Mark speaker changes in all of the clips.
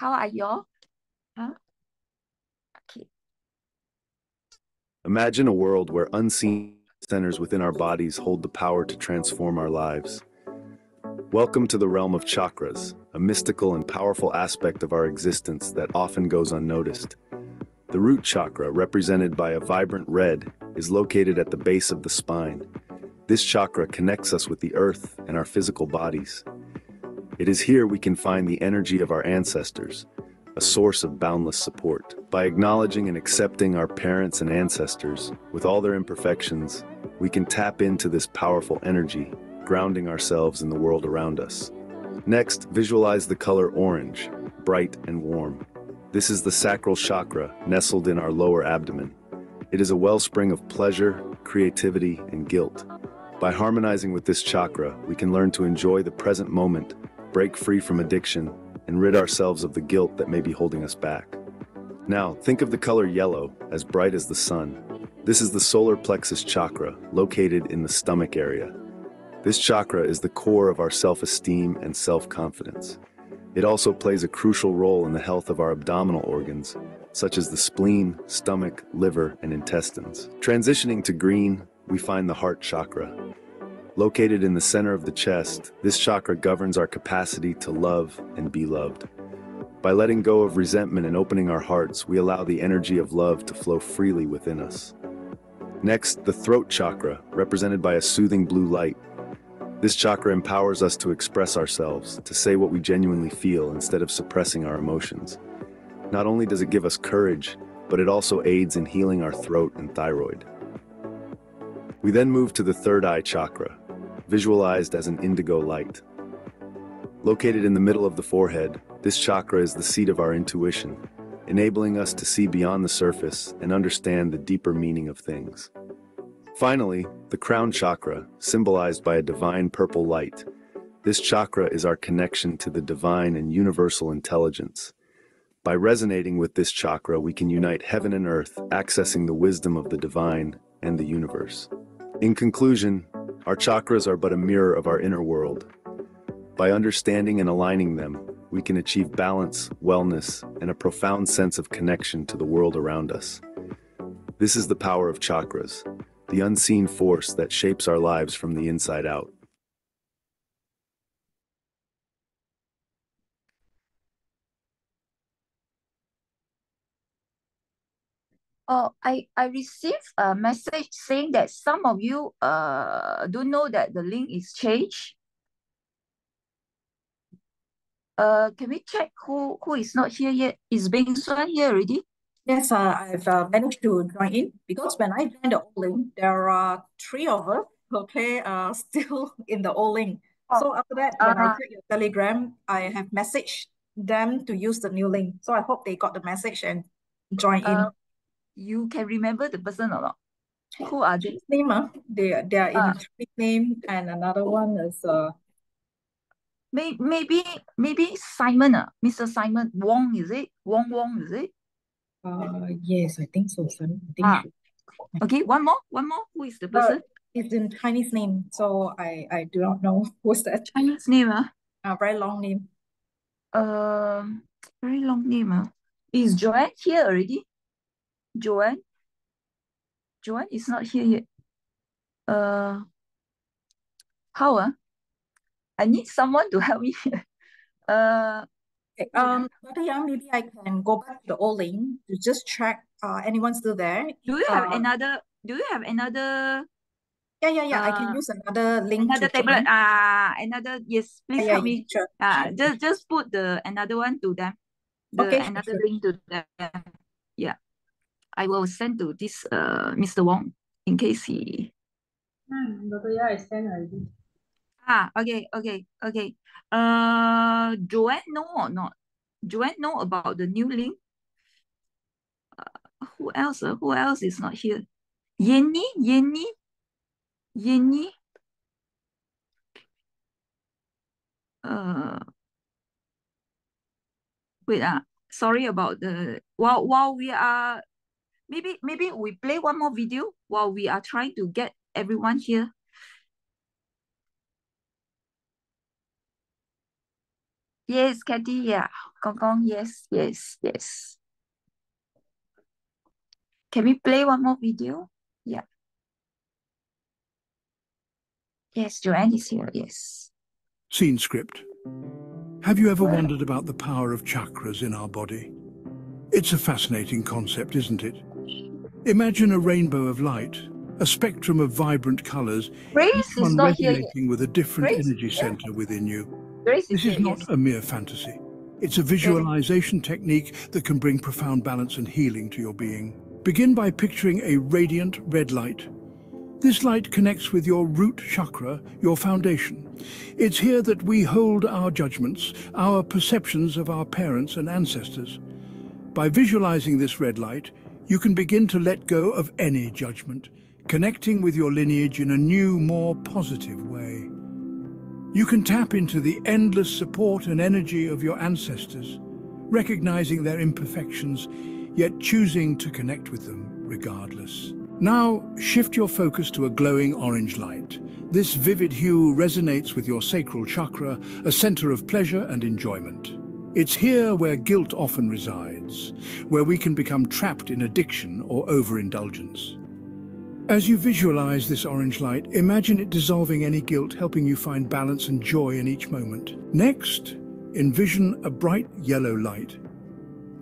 Speaker 1: How are you? Huh? Okay.
Speaker 2: Imagine a world where unseen centers within our bodies hold the power to transform our lives. Welcome to the realm of chakras, a mystical and powerful aspect of our existence that often goes unnoticed. The root chakra, represented by a vibrant red, is located at the base of the spine. This chakra connects us with the earth and our physical bodies. It is here we can find the energy of our ancestors, a source of boundless support. By acknowledging and accepting our parents and ancestors, with all their imperfections, we can tap into this powerful energy, grounding ourselves in the world around us. Next, visualize the color orange, bright and warm. This is the sacral chakra, nestled in our lower abdomen. It is a wellspring of pleasure, creativity, and guilt. By harmonizing with this chakra, we can learn to enjoy the present moment, break free from addiction, and rid ourselves of the guilt that may be holding us back. Now, think of the color yellow, as bright as the sun. This is the solar plexus chakra, located in the stomach area. This chakra is the core of our self-esteem and self-confidence. It also plays a crucial role in the health of our abdominal organs, such as the spleen, stomach, liver, and intestines. Transitioning to green, we find the heart chakra. Located in the center of the chest, this chakra governs our capacity to love and be loved. By letting go of resentment and opening our hearts, we allow the energy of love to flow freely within us. Next, the throat chakra, represented by a soothing blue light. This chakra empowers us to express ourselves, to say what we genuinely feel instead of suppressing our emotions. Not only does it give us courage, but it also aids in healing our throat and thyroid. We then move to the third eye chakra, visualized as an indigo light. Located in the middle of the forehead, this chakra is the seat of our intuition, enabling us to see beyond the surface and understand the deeper meaning of things. Finally, the crown chakra, symbolized by a divine purple light. This chakra is our connection to the divine and universal intelligence. By resonating with this chakra, we can unite heaven and earth, accessing the wisdom of the divine and the universe. In conclusion, our chakras are but a mirror of our inner world. By understanding and aligning them, we can achieve balance, wellness, and a profound sense of connection to the world around us. This is the power of chakras, the unseen force that shapes our lives from the inside out.
Speaker 1: Oh, I received a message saying that some of you don't know that the link is changed. Can we check who is not here yet? Is Beng Suan here already?
Speaker 3: Yes, I've managed to join in because when I joined the old link, there are three of us, okay, still in the old link. So after that, when I check your Telegram, I have messaged them to use the new link. So I hope they got the message and join in.
Speaker 1: You can remember the person or not? Who are they?
Speaker 3: Name, they are in three name, and another one is
Speaker 1: maybe Simon, Mr. Simon Wong, is it? Wong, is it?
Speaker 3: yes, I think so, son. I think
Speaker 1: okay, one more. Who is the person?
Speaker 3: It's in Chinese name, so I do not know what's that.
Speaker 1: Chinese name,
Speaker 3: very long name.
Speaker 1: Very long name. Is Joanne here already? Joanne is not here yet. How? I need someone to help me.
Speaker 3: Dr. Yang, maybe I can go back to the old link to just check anyone still there.
Speaker 1: Do you have another?
Speaker 3: Yeah. I can use another link.
Speaker 1: Another tablet. Another. Yes, please help me.
Speaker 3: Sure.
Speaker 1: Just put the another one to them. Another link to them. Yeah, I will send to this Mr. Wong in case he.
Speaker 4: Dr. Yang, I sent already.
Speaker 1: Okay. Joanne know or not? Joanne know about the new link? Who else? Who else is not here? Yenny? Wait, sorry about the while we are maybe we play one more video while we are trying to get everyone here. Yes, Kathy, yeah. Gong Gong, yes, yes, yes. Can we play one more video? Yeah. Yes, Joanne is here, yes.
Speaker 5: Scene script. Have you ever wondered about the power of chakras in our body? It's a fascinating concept, isn't it? Imagine a rainbow of light, a spectrum of vibrant colors,
Speaker 1: Grace
Speaker 5: each
Speaker 1: is
Speaker 5: one
Speaker 1: not here yet.
Speaker 5: resonating with a different
Speaker 1: Grace,
Speaker 5: energy
Speaker 1: yeah.
Speaker 5: center within you.
Speaker 1: Grace
Speaker 5: This
Speaker 1: is here,
Speaker 5: is not
Speaker 1: yes.
Speaker 5: a mere fantasy. It's a visualization technique that can bring profound balance and healing to your being. Begin by picturing a radiant red light. This light connects with your root chakra, your foundation. It's here that we hold our judgments, our perceptions of our parents and ancestors. By visualizing this red light, you can begin to let go of any judgment, connecting with your lineage in a new, more positive way. You can tap into the endless support and energy of your ancestors, recognizing their imperfections, yet choosing to connect with them regardless. Now, shift your focus to a glowing orange light. This vivid hue resonates with your sacral chakra, a center of pleasure and enjoyment. It's here where guilt often resides, where we can become trapped in addiction or overindulgence. As you visualize this orange light, imagine it dissolving any guilt, helping you find balance and joy in each moment. Next, envision a bright yellow light.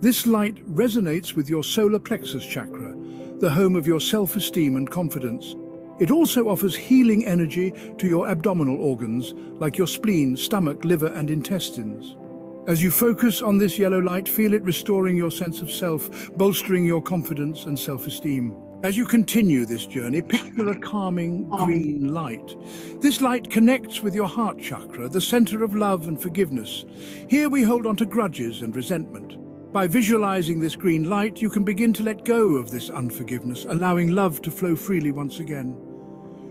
Speaker 5: This light resonates with your solar plexus chakra, the home of your self-esteem and confidence. It also offers healing energy to your abdominal organs, like your spleen, stomach, liver, and intestines. As you focus on this yellow light, feel it restoring your sense of self, bolstering your confidence and self-esteem. As you continue this journey, picture a calming green light. This light connects with your heart chakra, the center of love and forgiveness. Here we hold on to grudges and resentment. By visualizing this green light, you can begin to let go of this unforgiveness, allowing love to flow freely once again.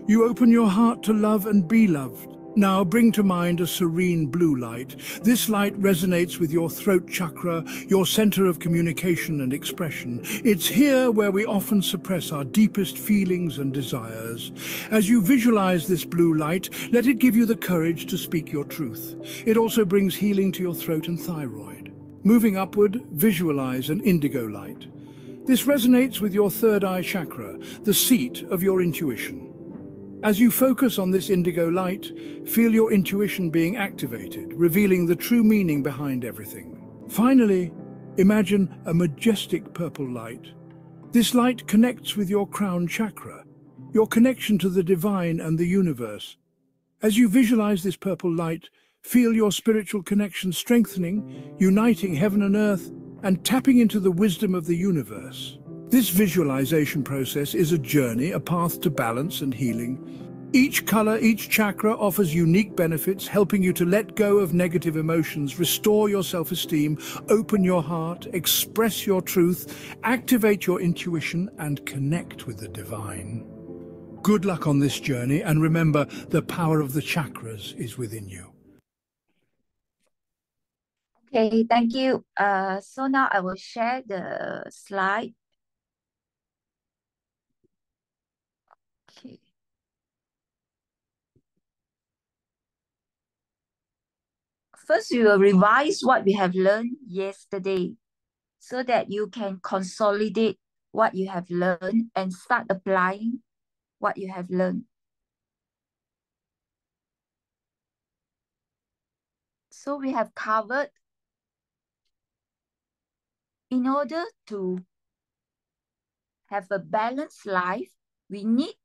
Speaker 5: You open your heart to love and be loved. Now bring to mind a serene blue light. This light resonates with your throat chakra, your center of communication and expression. It's here where we often suppress our deepest feelings and desires. As you visualize this blue light, let it give you the courage to speak your truth. It also brings healing to your throat and thyroid. Moving upward, visualize an indigo light. This resonates with your third eye chakra, the seat of your intuition. As you focus on this indigo light, feel your intuition being activated, revealing the true meaning behind everything. Finally, imagine a majestic purple light. This light connects with your crown chakra, your connection to the divine and the universe. As you visualize this purple light, feel your spiritual connection strengthening, uniting heaven and earth, and tapping into the wisdom of the universe. This visualization process is a journey, a path to balance and healing. Each color, each chakra offers unique benefits, helping you to let go of negative emotions, restore your self-esteem, open your heart, express your truth, activate your intuition, and connect with the divine. Good luck on this journey, and remember, the power of the chakras is within you.
Speaker 1: Okay, thank you. So now I will share the slide. Okay. First, we will revise what we have learned yesterday so that you can consolidate what you have learned and start applying what you have learned. So we have covered, in order to have a balanced life, we need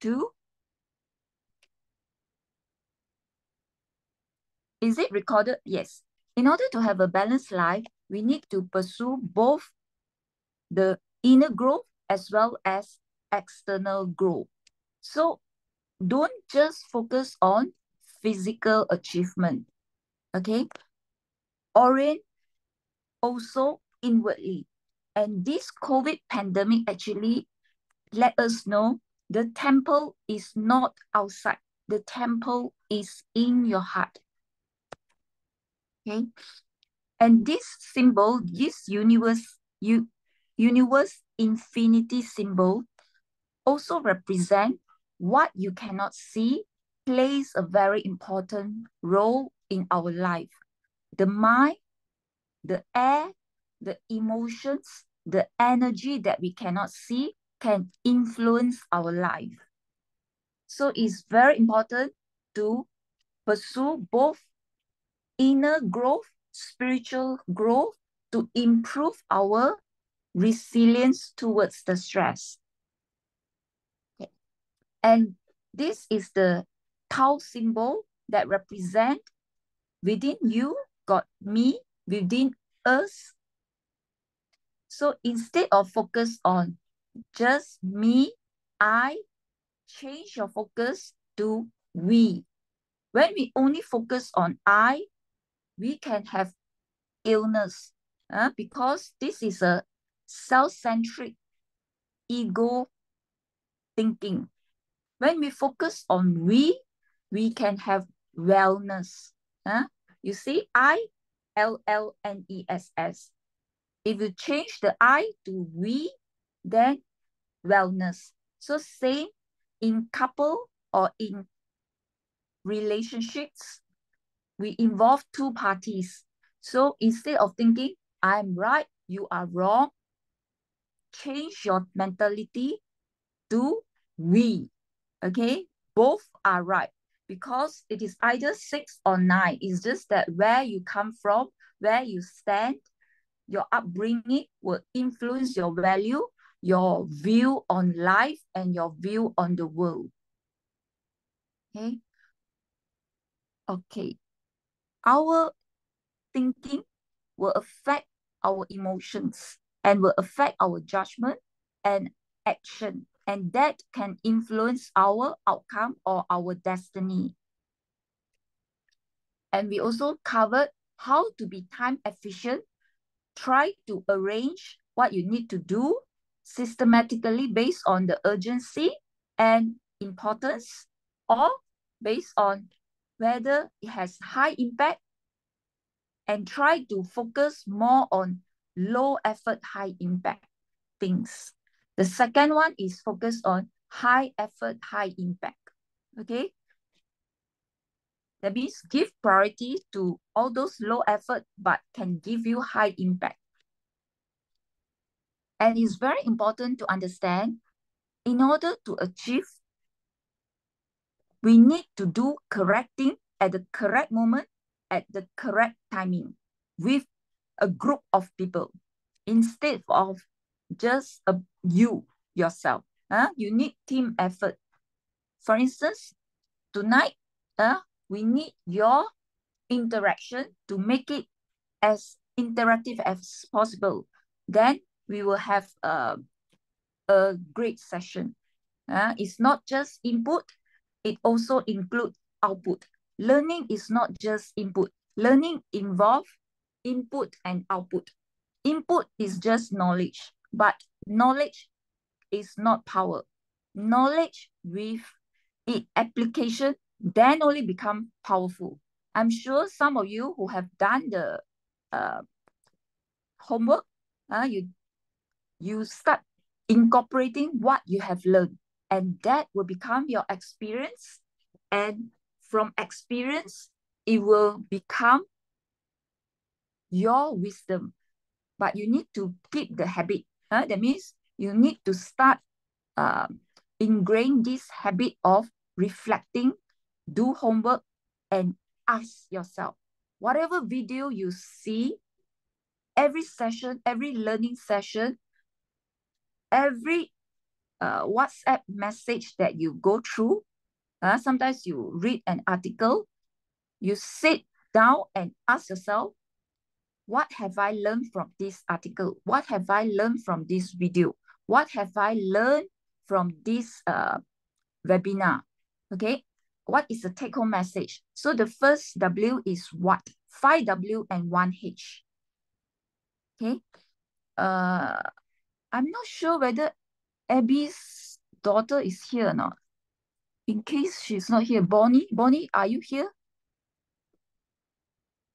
Speaker 1: to, is it recorded? Yes. In order to have a balanced life, we need to pursue both the inner growth as well as external growth. So don't just focus on physical achievement, okay? Orient also inwardly. And this COVID pandemic actually let us know the temple is not outside. The temple is in your heart. Okay? And this symbol, this universe infinity symbol, also represent what you cannot see, plays a very important role in our life. the mind, the air, the emotions, the energy that we cannot see can influence our life. So it's very important to pursue both inner growth, spiritual growth to improve our resilience towards the stress. Okay. And this is the Tau symbol that represent within you, got me, within us. So instead of focus on just me, I, change your focus to we. When we only focus on I, we can have illness because this is a self-centric ego thinking. When we focus on we can have wellness. You see, ILLNESS. If you change the I to we, then wellness. So same in couple or in relationships, we involve two parties. So instead of thinking, I'm right, you are wrong, change your mentality to we. Okay, both are right because it is either 6 or 9. It's just that where you come from, where you stand, your upbringing will influence your value, your view on life, and your view on the world. Okay. Okay. Our thinking will affect our emotions and will affect our judgment and action. And that can influence our outcome or our destiny. And we also covered how to be time efficient. Try to arrange what you need to do systematically based on the urgency and importance, or based on whether it has high impact, and try to focus more on low effort, high impact things. The second one is focus on high effort, high impact. Okay. That means give priority to all those low effort but can give you high impact. And it's very important to understand, in order to achieve, we need to do correct thing at the correct moment, at the correct timing, with a group of people, instead of just you, yourself. You need team effort. For instance, tonight, we need your interaction to make it as interactive as possible. Then we will have a great session. It's not just input, it also includes output. Learning is not just input. Learning involves input and output. Input is just knowledge, but knowledge is not power. Knowledge with its application then only become powerful. I'm sure some of you who have done the homework, you start incorporating what you have learned, and that will become your experience. And from experience, it will become your wisdom. But you need to keep the habit. That means you need to start ingrain this habit of reflecting, do homework, and ask yourself, whatever video you see, every session, every learning session, every WhatsApp message that you go through, sometimes you read an article, you sit down and ask yourself, what have I learned from this article? What have I learned from this video? What have I learned from this webinar? Okay, what is the take-home message? So the first W is what? 5W and 1H. Okay, I'm not sure whether Abby's daughter is here or not. In case she's not here, Bonnie, are you here?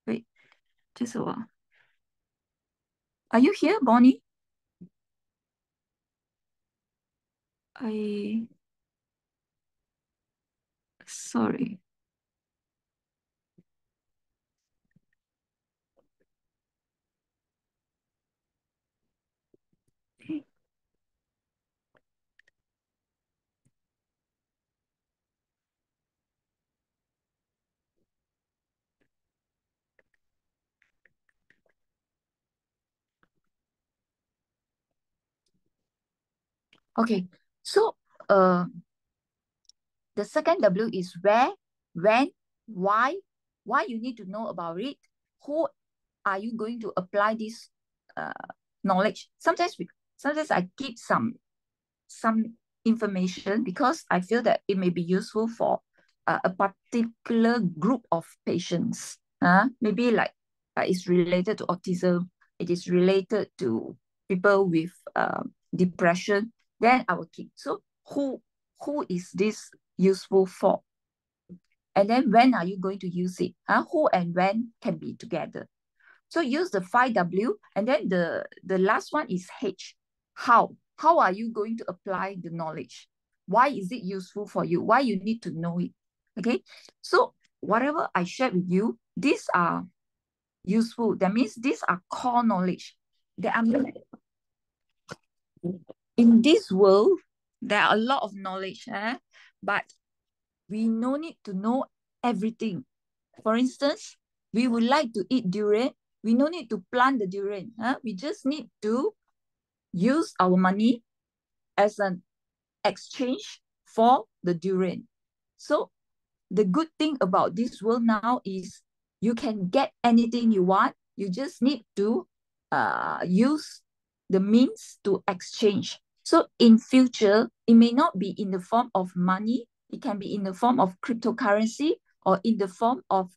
Speaker 1: Wait, just a while. Are you here, Bonnie? Sorry. Okay, so the second W is where, when, why you need to know about it, who are you going to apply this knowledge. Sometimes I keep some information because I feel that it may be useful for a particular group of patients. Maybe like it's related to autism, it is related to people with depression, then I will keep. So who is this useful for? And then when are you going to use it? Who and when can be together. So use the 5W, and then the last one is H. How? How are you going to apply the knowledge? Why is it useful for you? Why you need to know it? Okay. So whatever I shared with you, these are useful. That means these are core knowledge. That in this world, there are a lot of knowledge, but we no need to know everything. For instance, we would like to eat durian. We no need to plant the durian. We just need to use our money as an exchange for the durian. So the good thing about this world now is you can get anything you want. You just need to use the means to exchange. So in future, it may not be in the form of money. It can be in the form of cryptocurrency or in the form of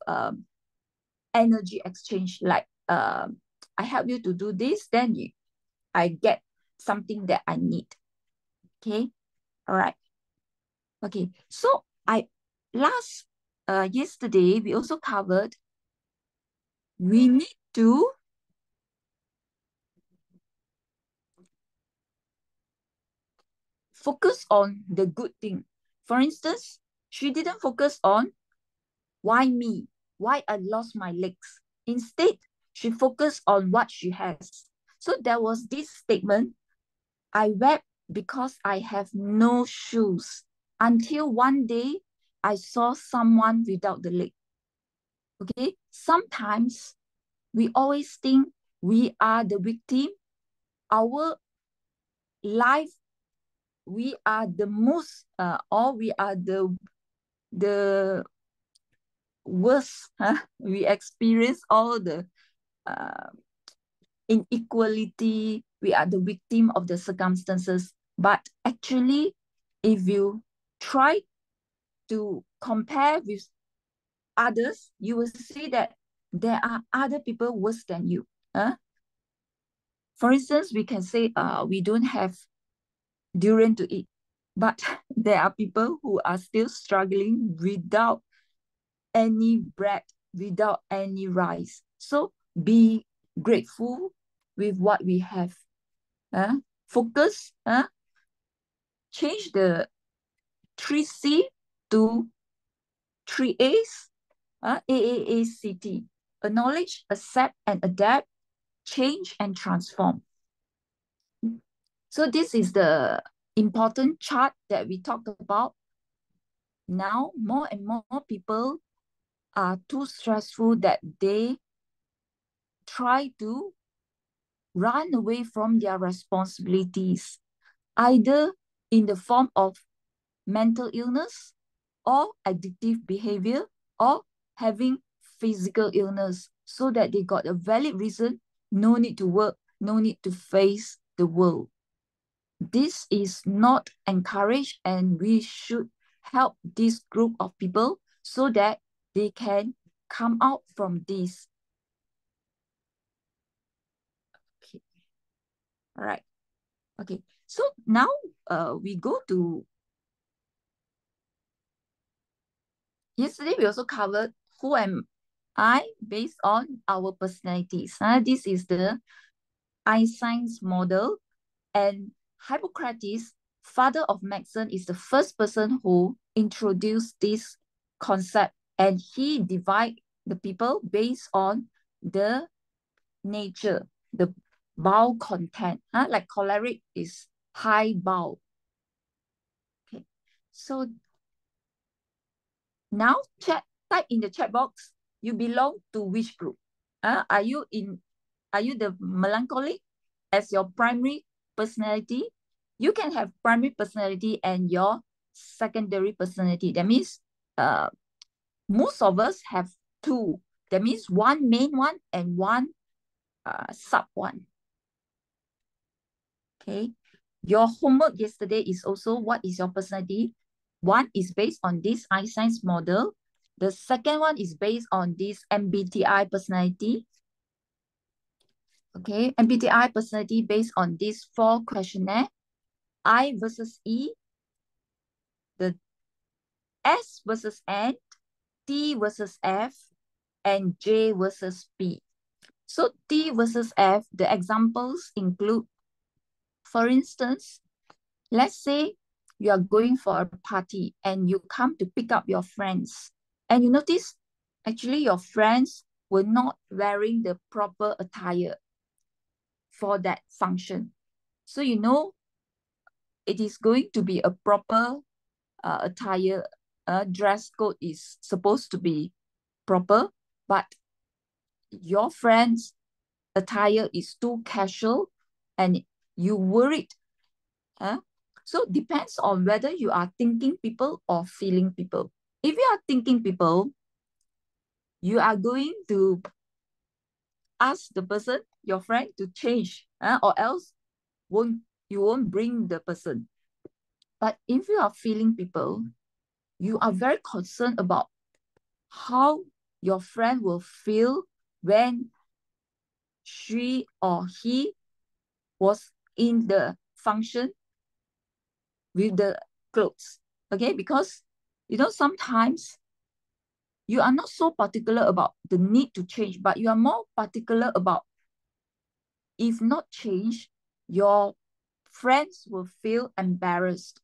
Speaker 1: energy exchange. Like I help you to do this, then I get something that I need. Okay, all right. Okay, so yesterday we also covered we need to focus on the good thing. For instance, she didn't focus on why me, why I lost my legs. Instead, she focused on what she has. So there was this statement, I wept because I have no shoes until one day I saw someone without the leg. Okay, sometimes we always think we are the victim. Our life, we are the most, or we are the worst. We experience all the inequality. We are the victim of the circumstances. But actually, if you try to compare with others, you will see that there are other people worse than you. For instance, we can say we don't have durian to eat, but there are people who are still struggling without any bread, without any rice. So be grateful with what we have. Focus, change the 3C to 3A's, AAACT. Acknowledge, accept, and adapt, change, and transform. So this is the important chart that we talked about. Now, more and more people are too stressful that they try to run away from their responsibilities, either in the form of mental illness or addictive behavior or having physical illness, so that they got a valid reason, no need to work, no need to face the world. This is not encouraged, and we should help this group of people so that they can come out from this. Okay. All right. Okay. So now we go to, yesterday we also covered who am I based on our personalities. This is the Einstein's model, and Hippocrates, father of medicine, is the first person who introduced this concept, and he divided the people based on the nature, the bowel content. Like choleric is high bowel. Okay, so now type in the chat box, you belong to which group? Are you the melancholic as your primary personality? You can have primary personality and your secondary personality. That means most of us have two. That means one main one and one sub one. Okay. Your homework yesterday is also what is your personality. One is based on this Einstein's model. The second one is based on this MBTI personality. Okay, MBTI personality based on these 4 questionnaire. I versus E, the S versus N, T versus F, and J versus P. So T versus F, the examples include, for instance, let's say you are going for a party and you come to pick up your friends. And you notice, actually your friends were not wearing the proper attire for that function. So you know it is going to be a proper attire. Dress code is supposed to be proper, but your friend's attire is too casual and you worried. So depends on whether you are thinking people or feeling people. If you are thinking people, you are going to ask the person, your friend, to change, or else you won't bring the person. But if you are feeling people, you are very concerned about how your friend will feel when she or he was in the function with the clothes. Okay, because you know sometimes you are not so particular about the need to change, but you are more particular about if not change, your friends will feel embarrassed.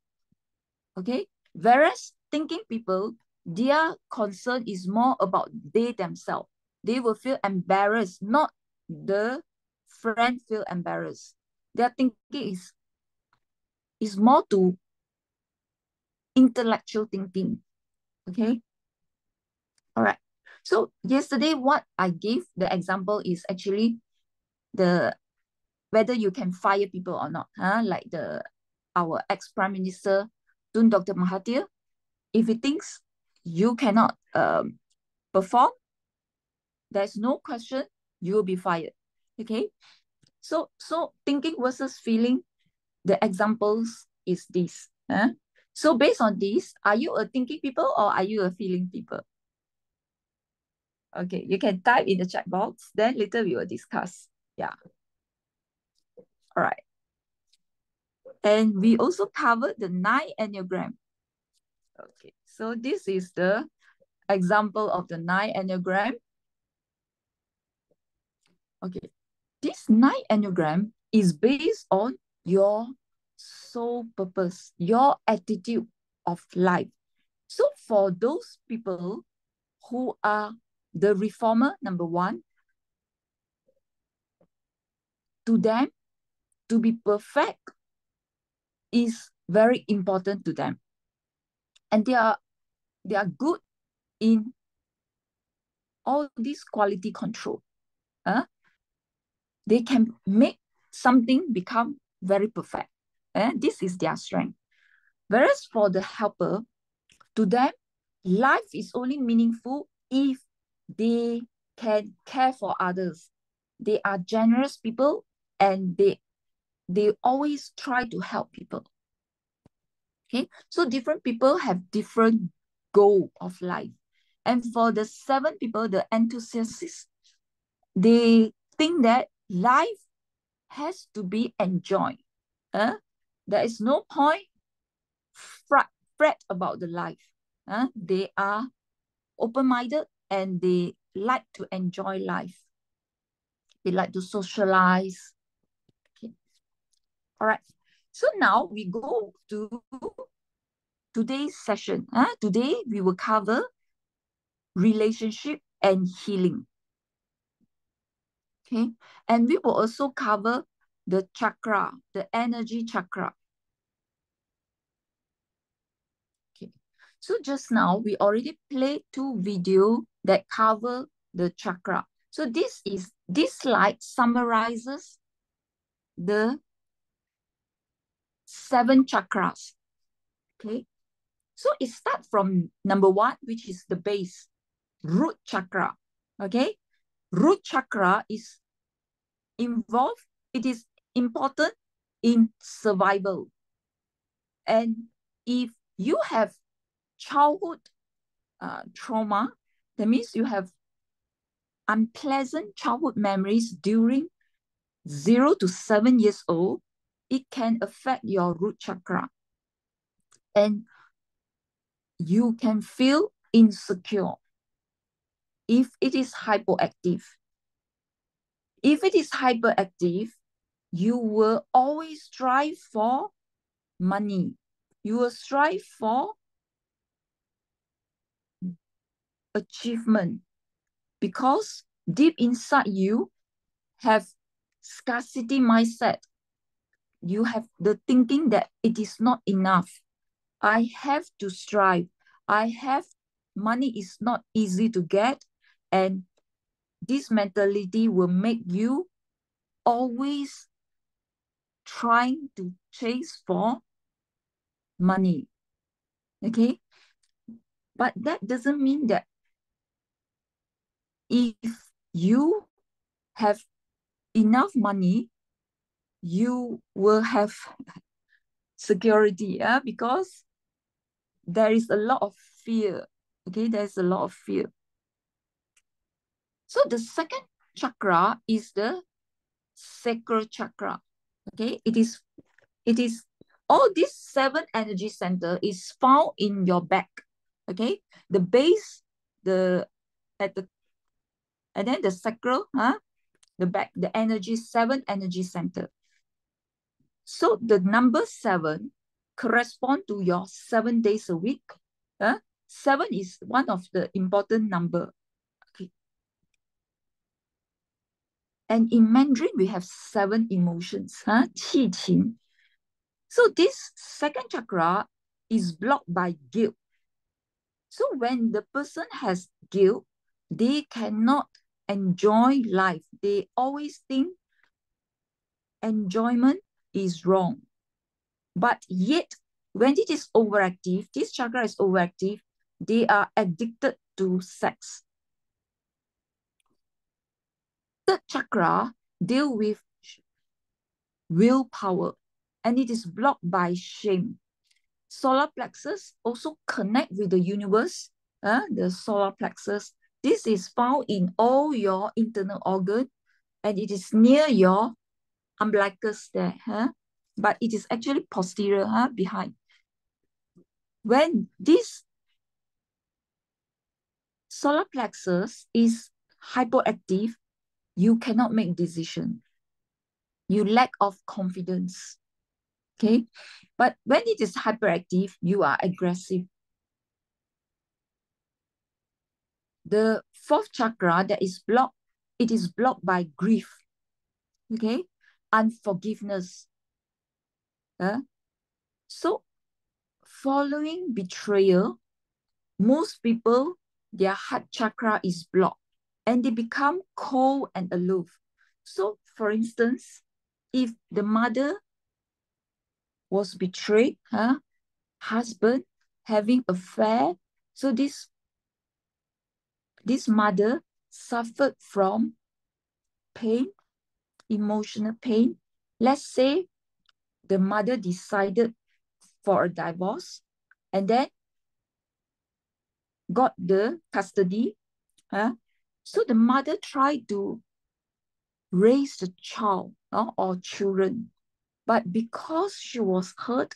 Speaker 1: Okay, whereas thinking people, their concern is more about they themselves. They will feel embarrassed, not the friend feel embarrassed. Their thinking is more to intellectual thinking. Okay. All right. So yesterday, what I gave the example is actually the whether you can fire people or not. Like our ex-Prime Minister, Tun Dr. Mahathir, if he thinks you cannot perform, there's no question, you will be fired. Okay. So thinking versus feeling, the examples is this. So based on this, are you a thinking people or are you a feeling people? Okay, you can type in the chat box, then later we will discuss. Yeah. All right. And we also covered the 9 Enneagram. Okay, so this is the example of the 9 Enneagram. Okay, this 9 Enneagram is based on your soul purpose, your attitude of life. So for those people who are the reformer, number 1, to them, to be perfect is very important to them. And they are good in all this quality control. They can make something become very perfect. This is their strength. Whereas for the helper, to them, life is only meaningful if they can care for others. They are generous people and they always try to help people. Okay, so different people have different goal of life. And for the 7 people, the enthusiasts, they think that life has to be enjoyed. There is no point fret about the life. They are open-minded and they like to enjoy life. They like to socialize. Okay. All right. So now we go to today's session. Today we will cover relationship and healing. Okay. And we will also cover the chakra, the energy chakra. Okay. So just now we already played 2 videos that cover the chakra. So this slide summarizes the 7 chakras. Okay, so it starts from number 1, which is the base, root chakra. Okay, root chakra is involved, it is important in survival. And if you have childhood trauma, that means you have unpleasant childhood memories during 0 to 7 years old, it can affect your root chakra. And you can feel insecure if it is hypoactive. If it is hyperactive, you will always strive for money. You will strive for achievement because deep inside you have scarcity mindset. You have the thinking that it is not enough. I have to strive. Money is not easy to get, and this mentality will make you always trying to chase for money. Okay, but that doesn't mean that if you have enough money, you will have security, because there is a lot of fear. Okay, there's a lot of fear. So the second chakra is the sacral chakra. Okay, it is all these 7 energy center is found in your back. Okay, the base, and then the sacral, the back, the 7 energy center. So the number 7 correspond to your 7 days a week. 7 is one of the important number. Okay. And in Mandarin, we have 7 emotions, qi qing. So this second chakra is blocked by guilt. So when the person has guilt, they cannot enjoy life. They always think enjoyment is wrong. But yet, when it is overactive, this chakra is overactive, they are addicted to sex. Third chakra deal with willpower, and it is blocked by shame. Solar plexus also connect with the universe, the solar plexus. This is found in all your internal organ, and it is near your umbilicus there, but it is actually posterior, behind. When this solar plexus is hypoactive, you cannot make decision. You lack of confidence. Okay, but when it is hyperactive, you are aggressive. The fourth chakra that is blocked, it is blocked by grief. Okay, unforgiveness. So following betrayal, most people, their heart chakra is blocked and they become cold and aloof. So for instance, if the mother was betrayed, husband having affair, so this mother suffered from pain, emotional pain. Let's say the mother decided for a divorce and then got the custody. So the mother tried to raise the child or children. But because she was hurt,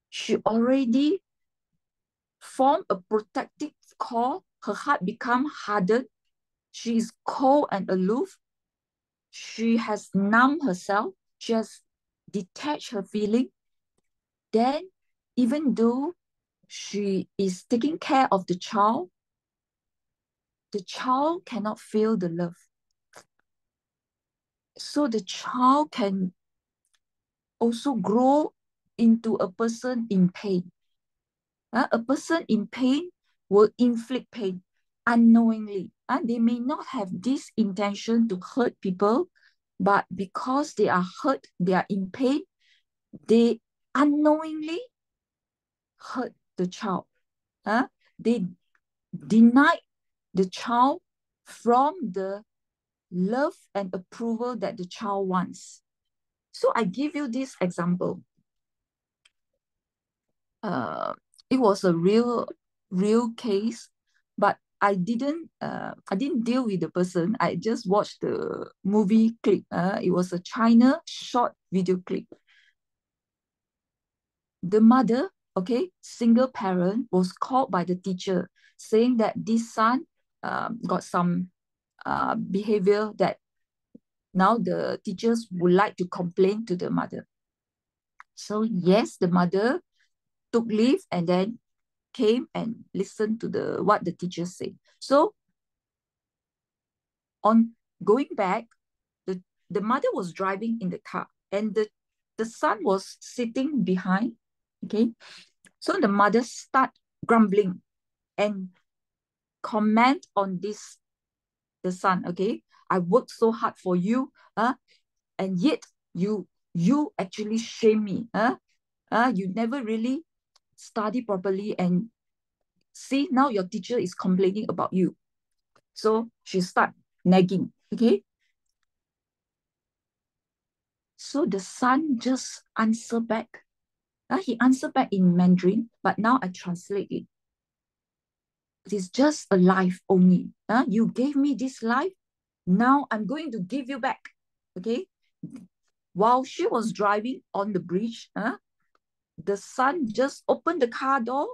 Speaker 1: she already formed a protective core. Her heart become hardened. She is cold and aloof. She has numbed herself. She has detached her feeling. Then, even though she is taking care of the child cannot feel the love. So the child can also grow into a person in pain. A person in pain will inflict pain unknowingly. They may not have this intention to hurt people, but because they are hurt, they are in pain, they unknowingly hurt the child. They denied the child from the love and approval that the child wants. So I give you this example. It was a real case, but I didn't deal with the person. I just watched the movie clip. It was a China short video clip. The mother, okay, single parent, was called by the teacher saying that this son got some behavior that now the teachers would like to complain to the mother. So yes, the mother took leave and then came and listened to what the teacher said. So on going back, the mother was driving in the car and the son was sitting behind. Okay. So the mother start grumbling and comment on the son. Okay. I worked so hard for you, and yet you actually shame me. You never really study properly, and see, now your teacher is complaining about you. So she start nagging. Okay. So the son just answer back. He answered back in Mandarin, but now I translate it. It is just a life only. You gave me this life, now I'm going to give you back. Okay. While she was driving on the bridge, the son just opened the car door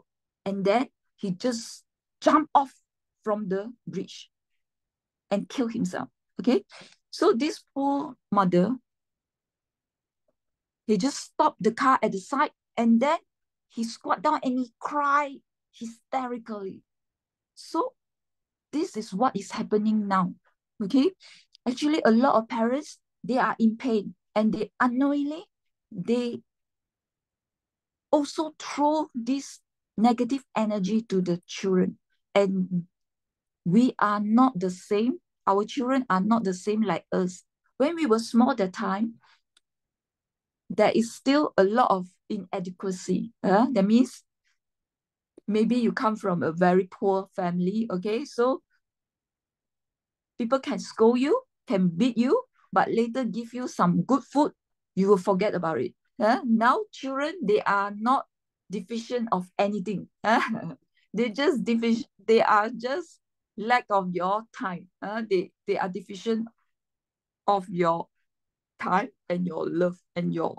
Speaker 1: and then he just jumped off from the bridge and killed himself. Okay. So this poor mother, he just stopped the car at the side and then he squat down and he cried hysterically. So this is what is happening now. Okay. Actually, a lot of parents, they are in pain and they unknowingly, they also throw this negative energy to the children. And we are not the same. Our children are not the same like us. When we were small that time, there is still a lot of inadequacy. That means maybe you come from a very poor family, okay? So people can scold you, can beat you, but later give you some good food, you will forget about it. Now children, they are not deficient of anything. They are just lack of your time. They are deficient of your time and your love and your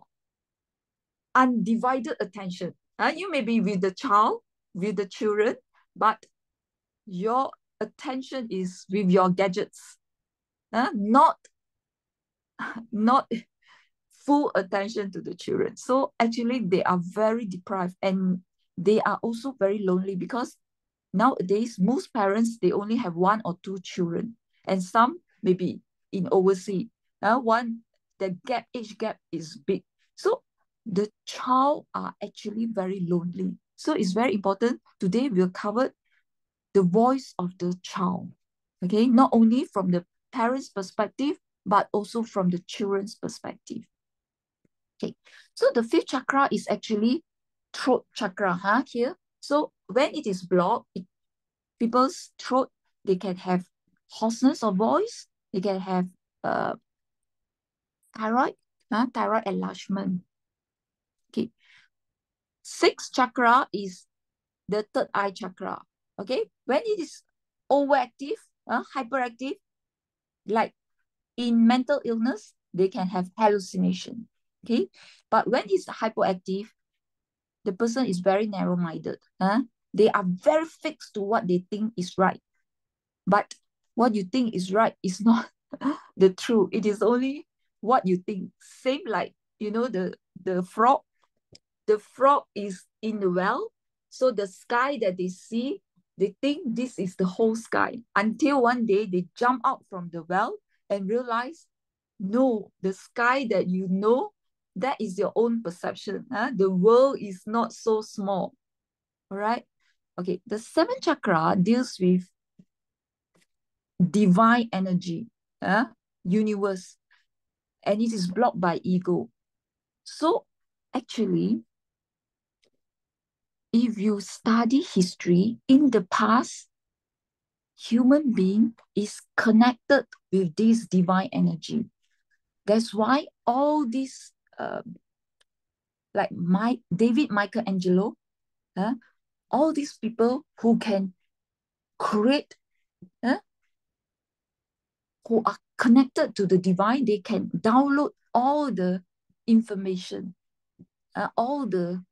Speaker 1: undivided attention. You may be with the child, with the children, but your attention is with your gadgets. Not full attention to the children. So actually they are very deprived and they are also very lonely because nowadays most parents, they only have 1 or 2 children and some maybe in overseas. The age gap is big. So the child are actually very lonely. So it's very important. Today we'll cover the voice of the child. Okay, not only from the parents' perspective, but also from the children's perspective. Okay, so the 5th chakra is actually throat chakra here. So when it is blocked, people's throat, they can have hoarseness of voice, they can have thyroid enlargement. Okay, 6th chakra is the 3rd eye chakra. Okay, when it is overactive, hyperactive, like in mental illness, they can have hallucination. Okay, but when it's hyperactive, the person is very narrow-minded. They are very fixed to what they think is right. But what you think is right is not the truth. It is only what you think. Same like, the frog. The frog is in the well. So the sky that they see, they think this is the whole sky. Until one day they jump out from the well and realize, no, the sky that you know, that is your own perception. The world is not so small. All right. Okay. The 7th chakra deals with divine energy, universe, and it is blocked by ego. So actually, if you study history, in the past, human being is connected with this divine energy. That's why all these, like David Michelangelo, all these people who can create, who are connected to the divine, they can download all the information, all the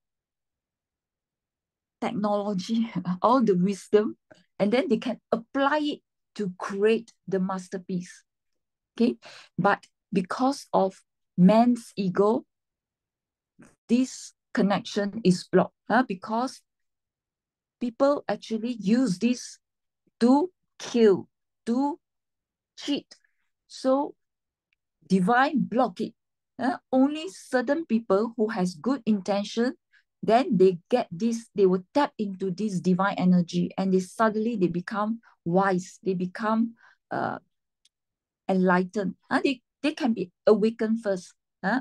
Speaker 1: technology, all the wisdom, and then they can apply it to create the masterpiece. Okay, but because of man's ego, this connection is blocked, because people actually use this to kill, to cheat. So divine block it. Only certain people who has good intention, then they get this, they will tap into this divine energy, and they become wise, they become enlightened. They can be awakened first.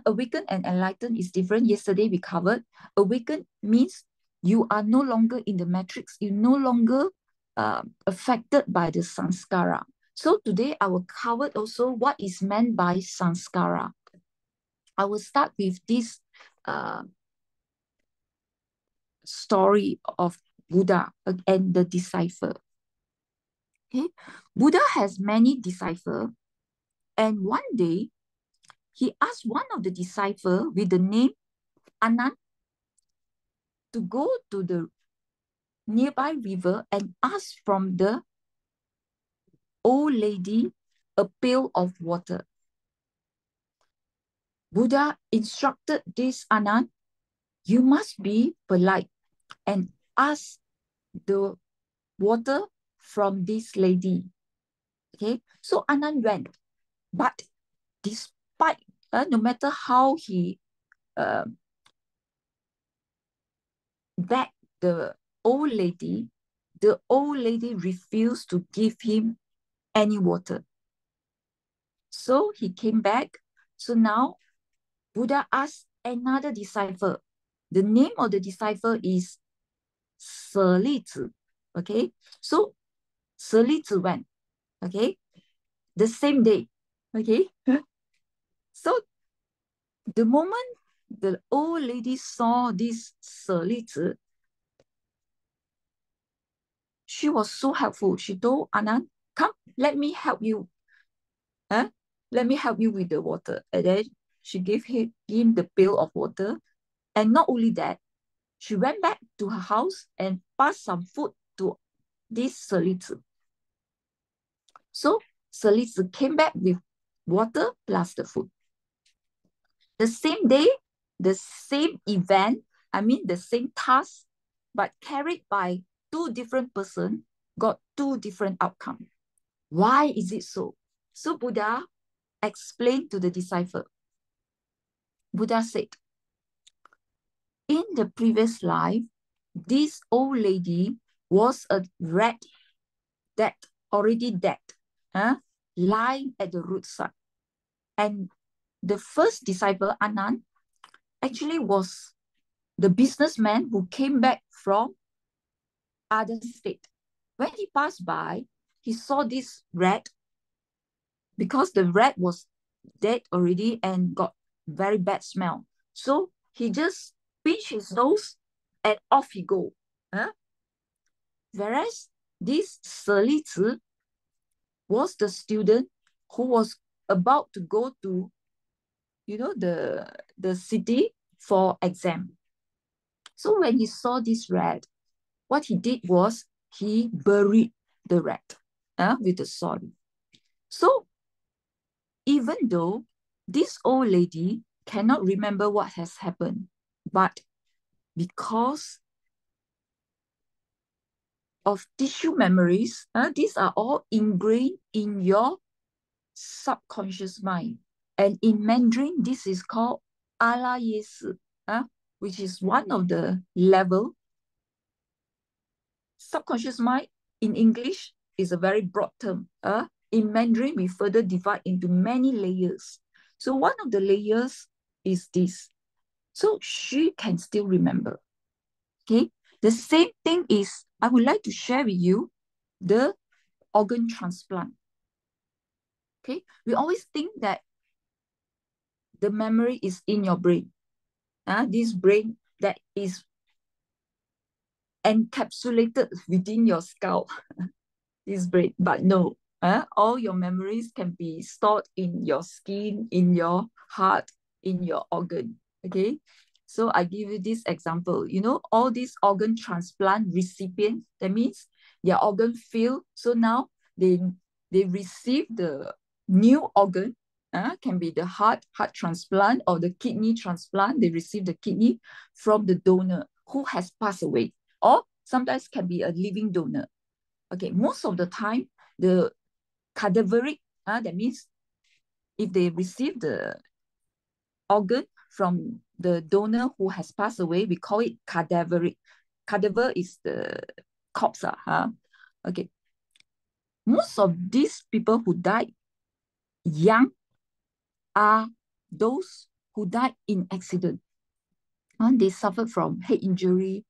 Speaker 1: Awakened and enlightened is different. Yesterday we covered. Awakened means you are no longer in the matrix, you no longer affected by the sanskara. So today I will cover also what is meant by sanskara. I will start with this story of Buddha and the disciple. Okay, Buddha has many disciples, and one day he asked one of the disciples with the name Anand to go to the nearby river and ask from the old lady a pail of water. Buddha instructed this Anand, you must be polite and ask the water from this lady. Okay, so Anand went, but despite, no matter how he begged the old lady refused to give him any water. So he came back. So now Buddha asked another disciple. The name of the disciple is Selizi. Okay, so Selizi went. Okay, the same day. Okay, so the moment the old lady saw this Selizi, she was so helpful. She told Anand, come, let me help you. Let me help you with the water. And then she gave him the pail of water. And not only that, she went back to her house and passed some food to this Selizi. So Selizi came back with water plus the food. The same day, the same event, the same task, but carried by two different persons, got two different outcomes. Why is it so? So Buddha explained to the disciple. Buddha said, in the previous life, this old lady was a rat that already dead, lying at the roadside. And the first disciple, Anand, actually was the businessman who came back from other state. When he passed by, he saw this rat, because the rat was dead already and got very bad smell. So he just pinched his nose and off he go. Whereas this Selizi was the student who was about to go to, the city for exam. So when he saw this rat, what he did was he buried the rat with the soil. So even though this old lady cannot remember what has happened, but because of tissue memories, these are all ingrained in your subconscious mind. And in Mandarin, this is called ala yesi, which is one of the level. Subconscious mind in English is a very broad term. In Mandarin, we further divide into many layers. So one of the layers is this. So she can still remember. Okay. The same thing is, I would like to share with you the organ transplant. Okay, we always think that the memory is in your brain. This brain that is encapsulated within your skull, this brain, but no, all your memories can be stored in your skin, in your heart, in your organ. Okay, so I give you this example. You know, all these organ transplant recipients, that means their organ failed, so now they receive the new organ. Can be the heart transplant or the kidney transplant. They receive the kidney from the donor who has passed away, or sometimes can be a living donor. Okay, most of the time, the cadaveric, that means if they receive the organ from the donor who has passed away, we call it cadaveric. Cadaver is the corpse. Okay. Most of these people who died young are those who died in accident. They suffered from head injury.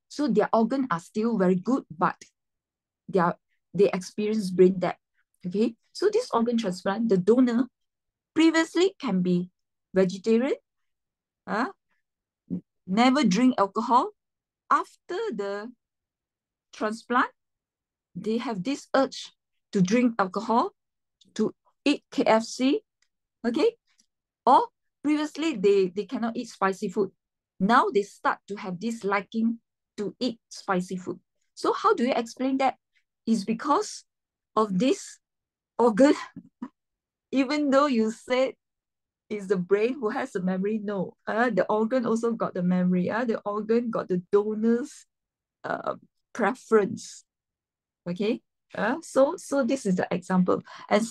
Speaker 1: So their organs are still very good, but they experience brain death. Okay. So this organ transplant, the donor previously can be vegetarian, never drink alcohol. After the transplant, they have this urge to drink alcohol, to eat KFC, okay? Or previously, they cannot eat spicy food. Now they start to have this liking to eat spicy food. So how do you explain that? It's because of this organ. Even though you said it's the brain who has the memory, no. The organ also got the memory. The organ got the donor's preference. Okay. So this is the example. And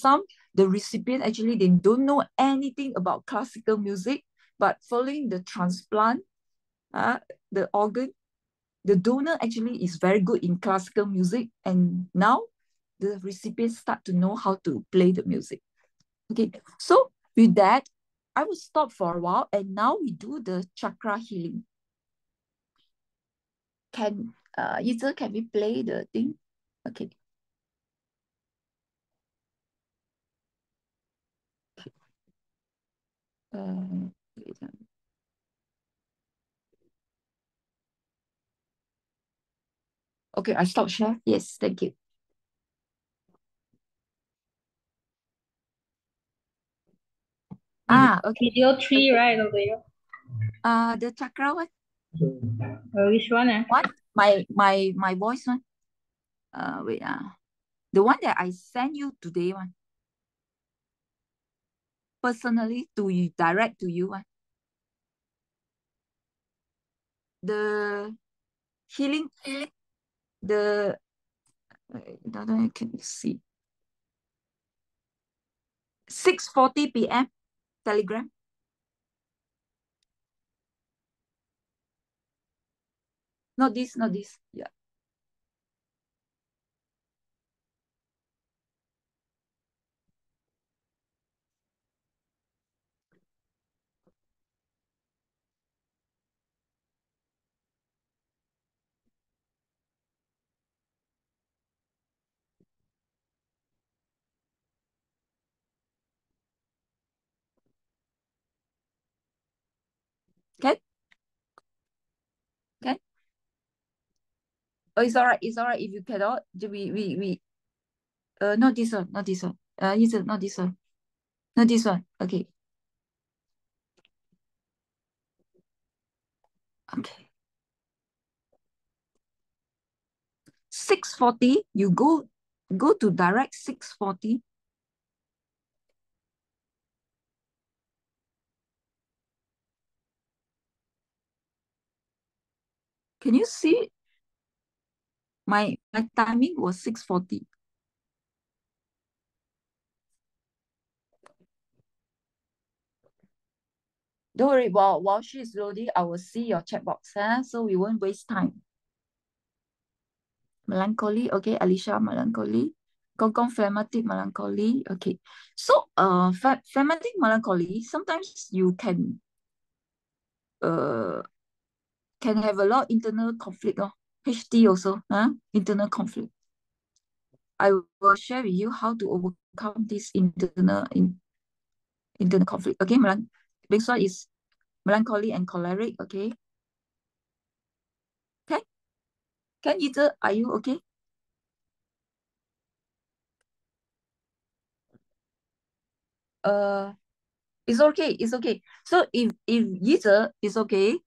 Speaker 1: the recipient actually, they don't know anything about classical music, but following the transplant, the organ, the donor actually is very good in classical music, and now the recipient start to know how to play the music. Okay, so with that, I will stop for a while, and now we do the chakra healing. Can we play the thing? Okay. Okay, I stop share. Yes, thank you. Okay.
Speaker 4: Video 3, right, over here?
Speaker 1: The chakra one.
Speaker 4: Which one?
Speaker 1: What? My voice one. Wait. The one that I sent you today one. Personally to you, direct to you one. The healing. The I can see. 6:40 p.m. Telegram. Not this. Yeah. Okay. Okay. Oh, it's all right. It's all right. If you cannot, we not this one. Not this one. Not this one. Not this one. Okay. Okay. 6:40. You go to direct 6:40. Can you see? My timing was 6:40. Don't worry, while she's loading, I will see your chat box, so we won't waste time. Melancholy, okay, Alicia, melancholy. Gong phlegmatic melancholy, okay. So phlegmatic melancholy, sometimes you can can have a lot of internal conflict. HT also, internal conflict. I will share with you how to overcome this internal conflict. Okay, next one is melancholy and choleric. Okay. Okay. Can either, are you okay? It's okay. It's okay. So if either is okay.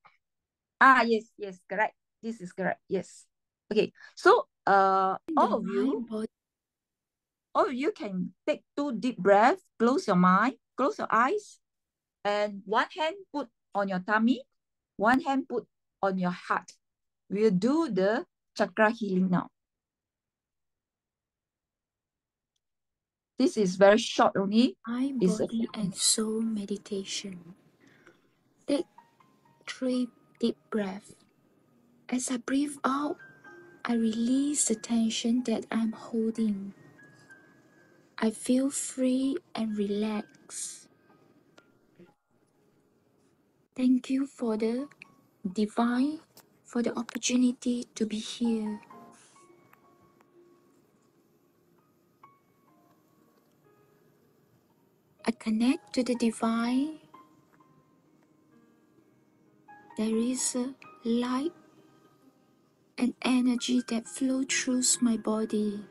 Speaker 1: Yes, correct. This is correct. Yes. Okay. So all of you can take 2 deep breaths, close your mind, close your eyes, and one hand put on your tummy, one hand put on your heart. We'll do the chakra healing now. This is very short only.
Speaker 6: Mind, body, and soul meditation. Take 3 deep breaths. As I breathe out, I release the tension that I'm holding. I feel free and relaxed. Thank you for the divine, for the opportunity to be here. I connect to the divine. There is a light and energy that flow through my body.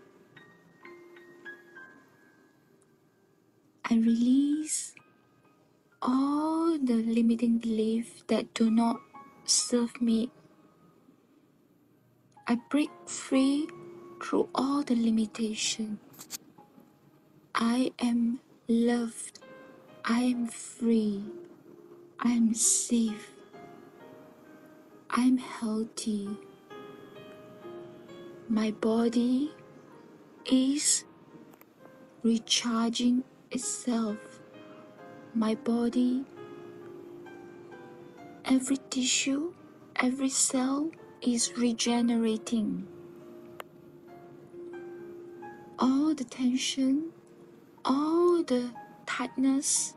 Speaker 6: I release all the limiting beliefs that do not serve me. I break free through all the limitation. I am loved. I am free. I am safe. I am healthy. My body is recharging itself. My body, every tissue, every cell is regenerating. All the tension, all the tightness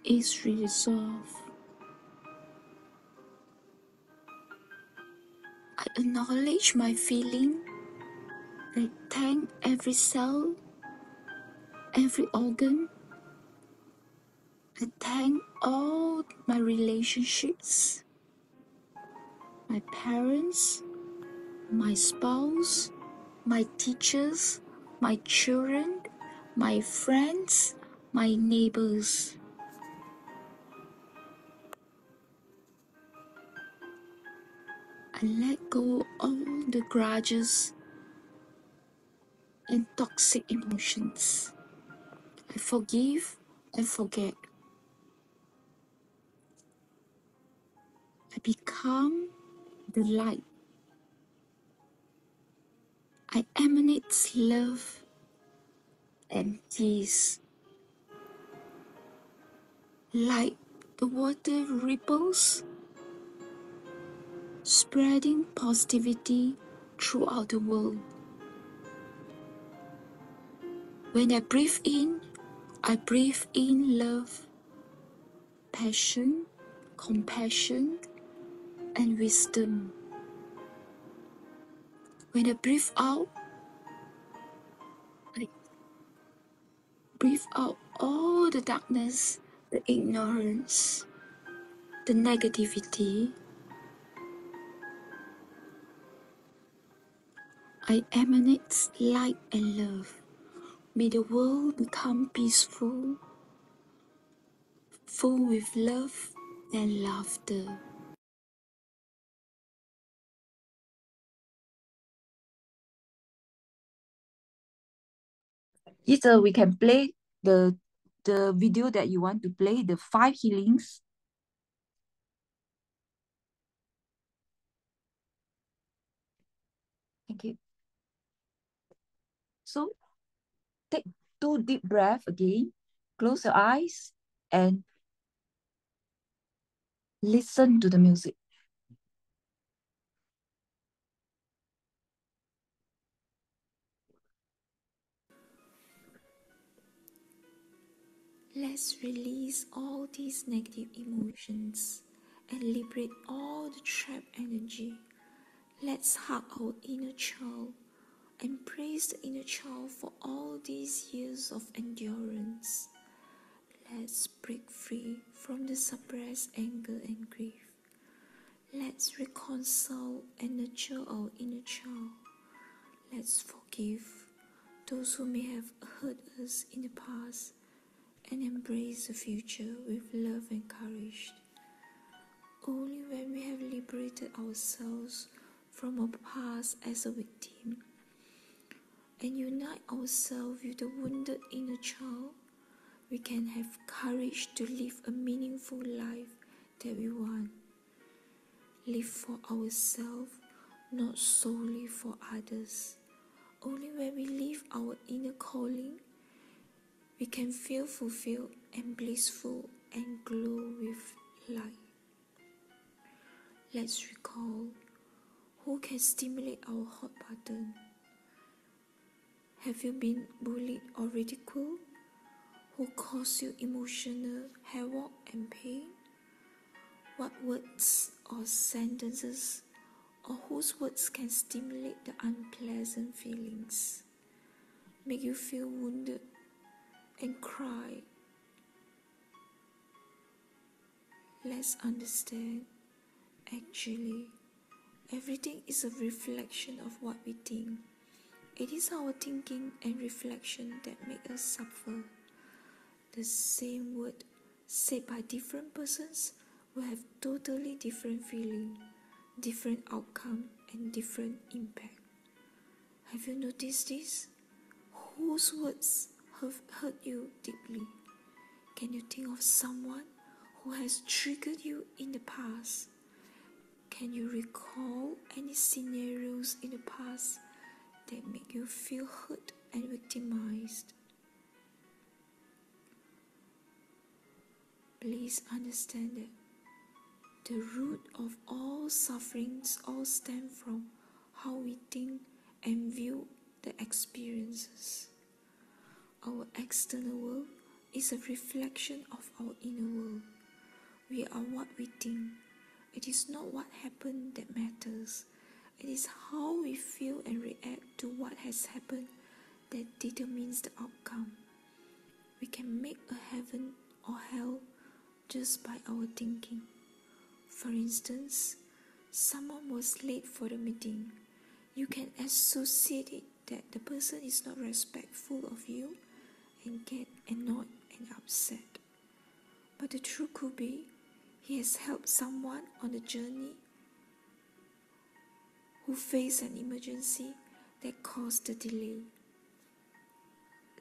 Speaker 6: is resolved. I acknowledge my feeling. I thank every cell, every organ. I thank all my relationships, my parents, my spouse, my teachers, my children, my friends, my neighbors. I let go all the grudges and toxic emotions. I forgive and forget. I become the light. I emanate love and peace. Like the water ripples, spreading positivity throughout the world. When I breathe in love, passion, compassion, and wisdom. When I breathe out all the darkness, the ignorance, the negativity. I emanate light and love. May the world become peaceful, full with love and laughter.
Speaker 1: Either we can play the video that you want to play, the 5 healings. Thank you. So take 2 deep breaths again. Close your eyes and listen to the music.
Speaker 6: Let's release all these negative emotions and liberate all the trapped energy. Let's hug our inner child and praise the inner child for all these years of endurance. Let's break free from the suppressed anger and grief. Let's reconcile and nurture our inner child. Let's forgive those who may have hurt us in the past and embrace the future with love and courage. Only when we have liberated ourselves from our past as a victim and unite ourselves with the wounded inner child, we can have courage to live a meaningful life that we want. Live for ourselves, not solely for others. Only when we live our inner calling, we can feel fulfilled and blissful and glow with light. Let's recall who can stimulate our hot button. Have you been bullied or ridiculed? Who caused you emotional havoc and pain? What words or sentences or whose words can stimulate the unpleasant feelings, make you feel wounded and cry? Let's understand, actually, everything is a reflection of what we think. It is our thinking and reflection that make us suffer. The same word said by different persons will have totally different feeling, different outcome, and different impact. Have you noticed this? Whose words have hurt you deeply? Can you think of someone who has triggered you in the past? Can you recall any scenarios in the past that make you feel hurt and victimized? Please understand that the root of all sufferings all stem from how we think and view the experiences. Our external world is a reflection of our inner world. We are what we think. It is not what happened that matters. It is how we feel and react to what has happened that determines the outcome. We can make a heaven or hell just by our thinking. For instance, someone was late for the meeting. You can associate it that the person is not respectful of you and get annoyed and upset. But the truth could be, he has helped someone on the journey who faced an emergency that caused the delay.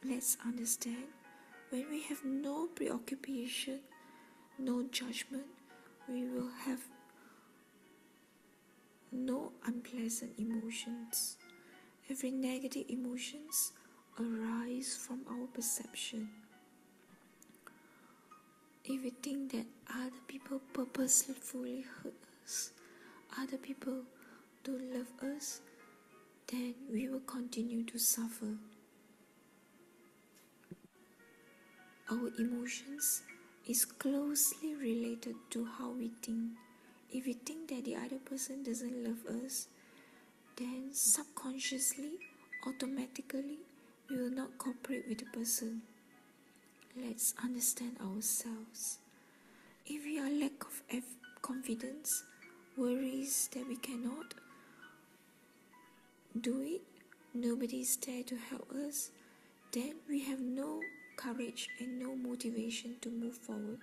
Speaker 6: Let's understand, when we have no preoccupation, no judgment, we will have no unpleasant emotions. Every negative emotions arise from our perception. If we think that other people purposefully hurt us, other people don't love us, then we will continue to suffer. Our emotions is closely related to how we think. If we think that the other person doesn't love us, then subconsciously, automatically, we will not cooperate with the person. Let's understand ourselves. If we are lack of confidence, worries that we cannot do it, nobody is there to help us, then we have no courage and no motivation to move forward.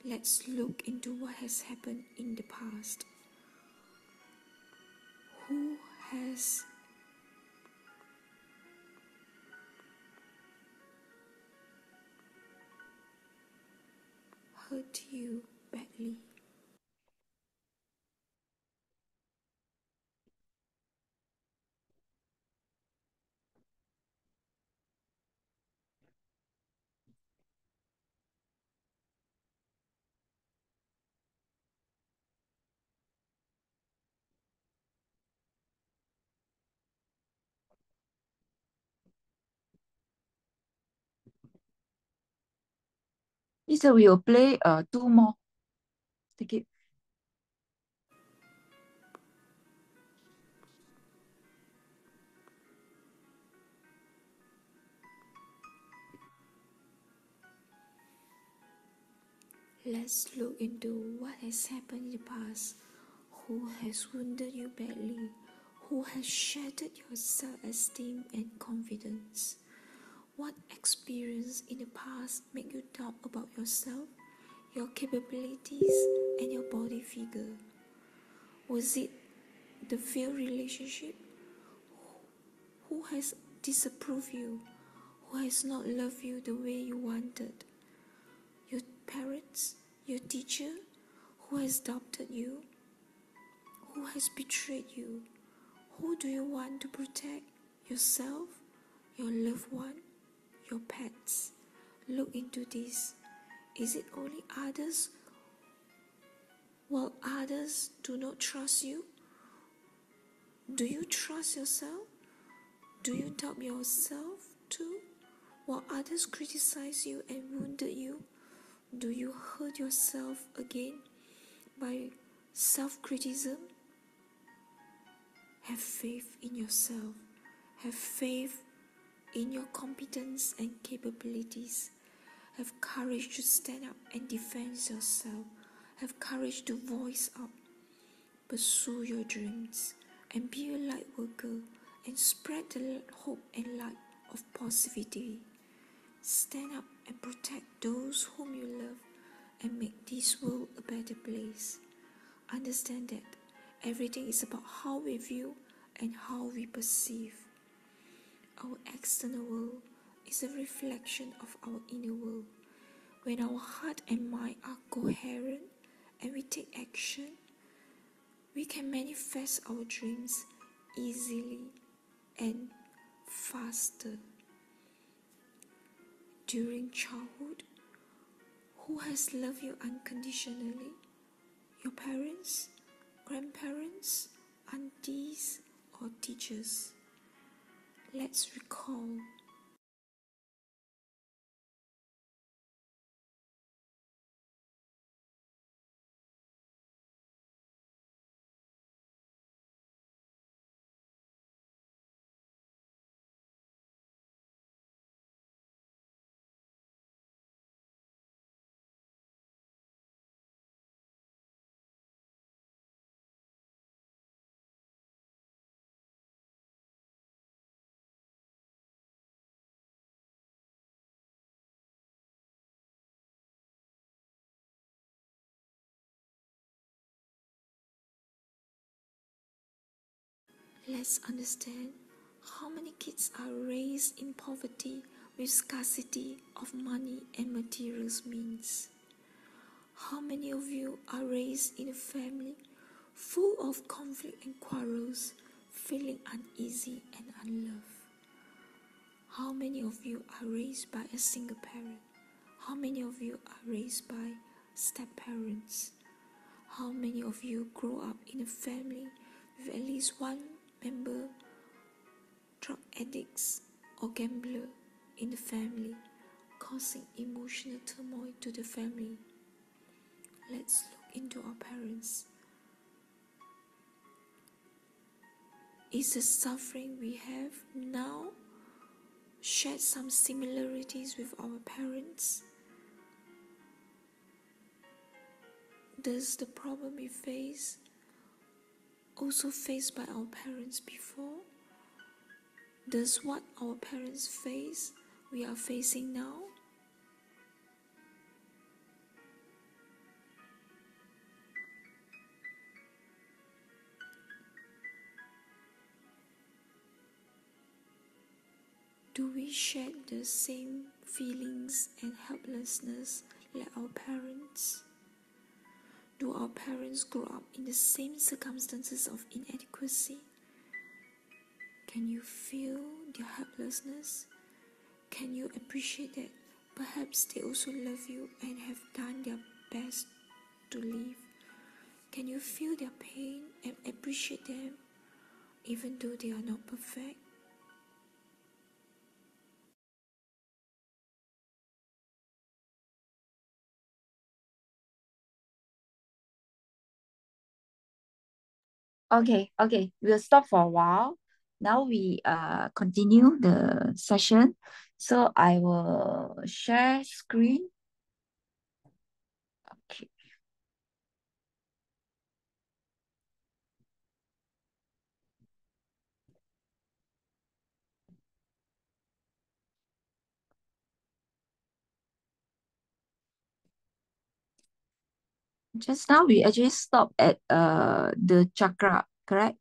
Speaker 6: Let's look into what has happened in the past. Who has hurt you badly?
Speaker 1: So we will play two more. Thank you.
Speaker 6: Let's look into what has happened in the past. Who has wounded you badly? Who has shattered your self-esteem and confidence? What experience in the past make you doubt about yourself, your capabilities, and your body figure? Was it the failed relationship? Who has disapproved you? Who has not loved you the way you wanted? Your parents? Your teacher? Who has doubted you? Who has betrayed you? Who do you want to protect? Yourself? Your loved one? Your pets? Look into this. Is it only others? While others do not trust you? Do you trust yourself? Do you doubt yourself too? While others criticize you and wounded you, do you hurt yourself again by self-criticism? Have faith in yourself. Have faith in your competence and capabilities. Have courage to stand up and defend yourself. Have courage to voice up. Pursue your dreams and be a light worker and spread the hope and light of positivity. Stand up and protect those whom you love and make this world a better place. Understand that everything is about how we view and how we perceive. Our external world is a reflection of our inner world. When our heart and mind are coherent and we take action, we can manifest our dreams easily and faster. During childhood, who has loved you unconditionally? Your parents, grandparents, aunties, or teachers? Let's recall. Let's understand how many kids are raised in poverty with scarcity of money and materials means. How many of you are raised in a family full of conflict and quarrels, feeling uneasy and unloved? How many of you are raised by a single parent? How many of you are raised by step-parents? How many of you grow up in a family with at least one member drug addicts or gambler in the family, causing emotional turmoil to the family? Let's look into our parents. Is the suffering we have now shared some similarities with our parents? Does the problem we face also faced by our parents before? Does what our parents face we are facing now? Do we share the same feelings and helplessness like our parents? Do our parents grow up in the same circumstances of inadequacy? Can you feel their helplessness? Can you appreciate that perhaps they also love you and have done their best to live? Can you feel their pain and appreciate them even though they are not perfect?
Speaker 1: Okay, we'll stop for a while. Now we continue the session. So I will share screen. Okay. Just now we actually stopped at the chakra, correct?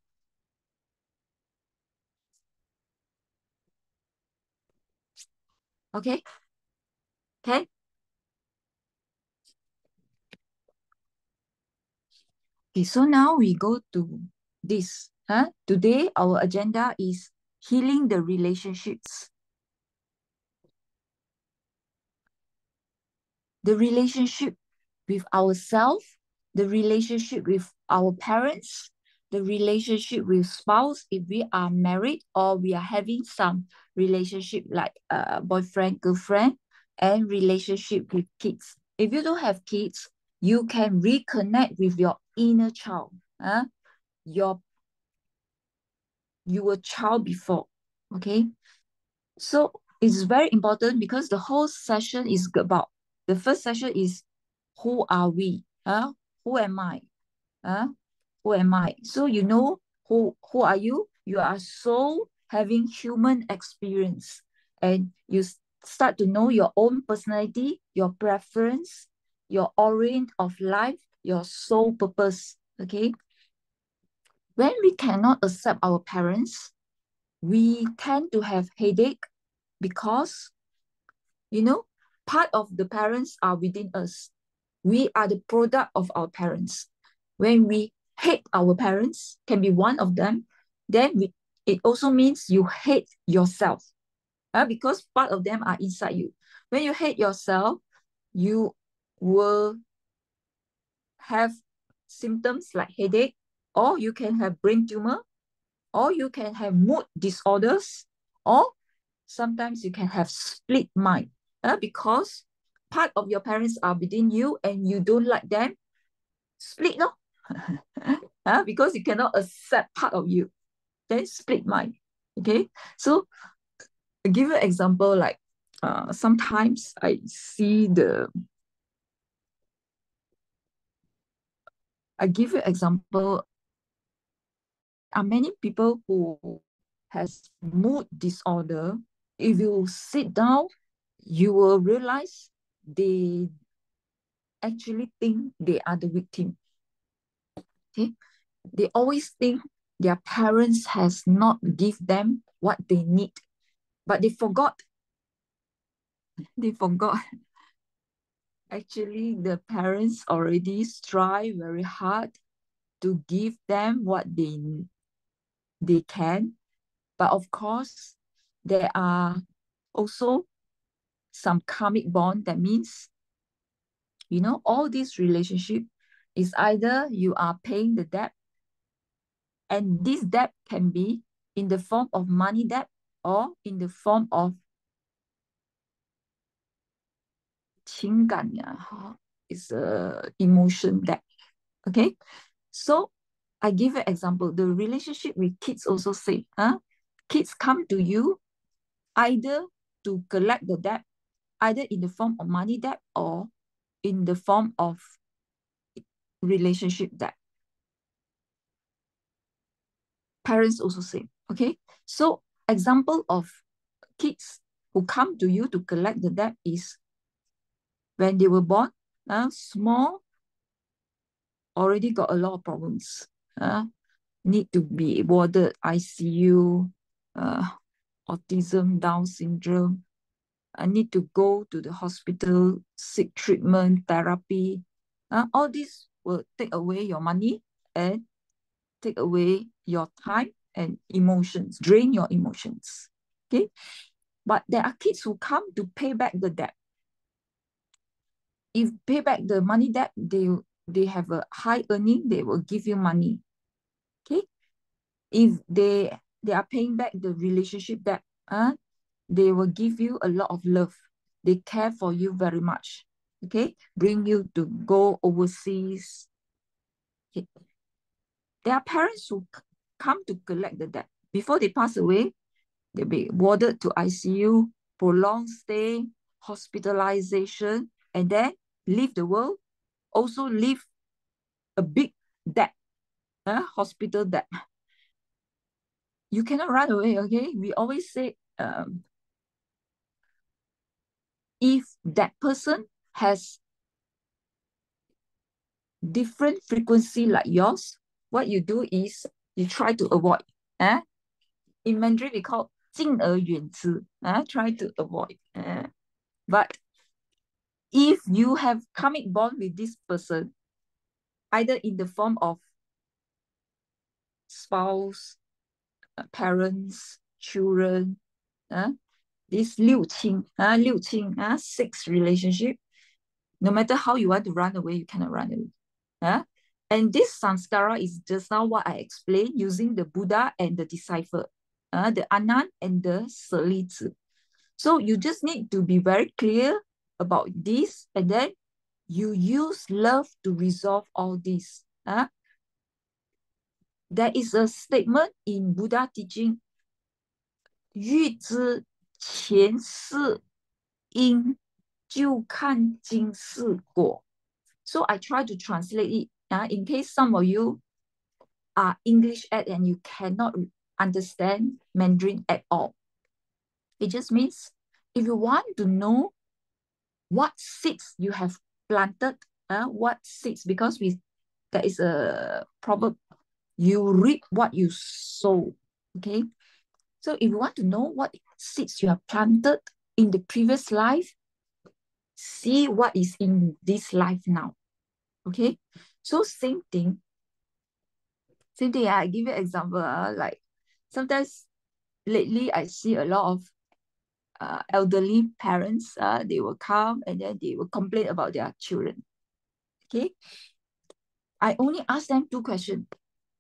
Speaker 1: Okay. Okay. Okay, so now we go to this. Today our agenda is healing the relationships. The relationship with ourselves, the relationship with our parents, the relationship with spouse if we are married or we are having some relationship like boyfriend, girlfriend, and relationship with kids. If you don't have kids, you can reconnect with your inner child. You were child before. Okay. So it's very important because the whole session is about, the first session is who are we? Who am I? Who am I? So you know who are you? You are soul having human experience, and you start to know your own personality, your preference, your origin of life, your soul purpose. Okay. When we cannot accept our parents, we tend to have headache because, you know, part of the parents are within us. We are the product of our parents. When we hate our parents, can be one of them, then it also means you hate yourself, because part of them are inside you. When you hate yourself, you will have symptoms like headache, or you can have brain tumor, or you can have mood disorders, or sometimes you can have split mind, because part of your parents are within you and you don't like them, split, no? Because you cannot accept part of you, then split mind. Okay, so I give you an example, like sometimes I give you example, are many people who has mood disorder. If you sit down, you will realize they actually think they are the victim. Okay, they always think their parents has not give them what they need, but they forgot. Actually, the parents already strive very hard to give them what they can. But of course, there are also some karmic bond. That means, all this relationship is either you are paying the debt, and this debt can be in the form of money debt or in the form of 情感, it's a emotion debt. Okay, so I give you an example. The relationship with kids also say, kids come to you either to collect the debt, either in the form of money debt or in the form of relationship debt. Parents also say, okay? So example of kids who come to you to collect the debt is when they were born, small, already got a lot of problems. Need to be warded, ICU, autism, Down syndrome. I need to go to the hospital, seek treatment, therapy. All this will take away your money and take away your time and emotions, drain your emotions. Okay, but there are kids who come to pay back the debt. If pay back the money debt, they have a high earning, they will give you money. Okay, if they are paying back the relationship debt, they will give you a lot of love. They care for you very much. Okay, bring you to go overseas. Okay. there are parents who come to collect the debt. Before they pass away, they'll be warded to ICU, prolonged stay, hospitalization, and then leave the world, also leave a big debt, hospital debt. You cannot run away, okay? We always say, if that person has different frequency like yours, what you do is you try to avoid. In Mandarin, we call 敬而远之, try to avoid. But if you have karmic bond with this person, either in the form of spouse, parents, children, this 六亲, 6 relationship, no matter how you want to run away, you cannot run away. And this samskara is just now what I explained using the Buddha and the disciple, the Anand and the Selizi. So you just need to be very clear about this, and then you use love to resolve all this. There is a statement in Buddha teaching, 欲知前世因，就看今世果. So I try to translate it in case some of you are English and you cannot understand Mandarin at all. It just means if you want to know what seeds you have planted, what seeds, because there is a proverb, you reap what you sow, okay? So if you want to know what seeds you have planted in the previous life, see what is in this life now, okay? So same thing, I give you an example, like sometimes lately I see a lot of elderly parents, they will come and then they will complain about their children, okay? I only ask them 2 questions,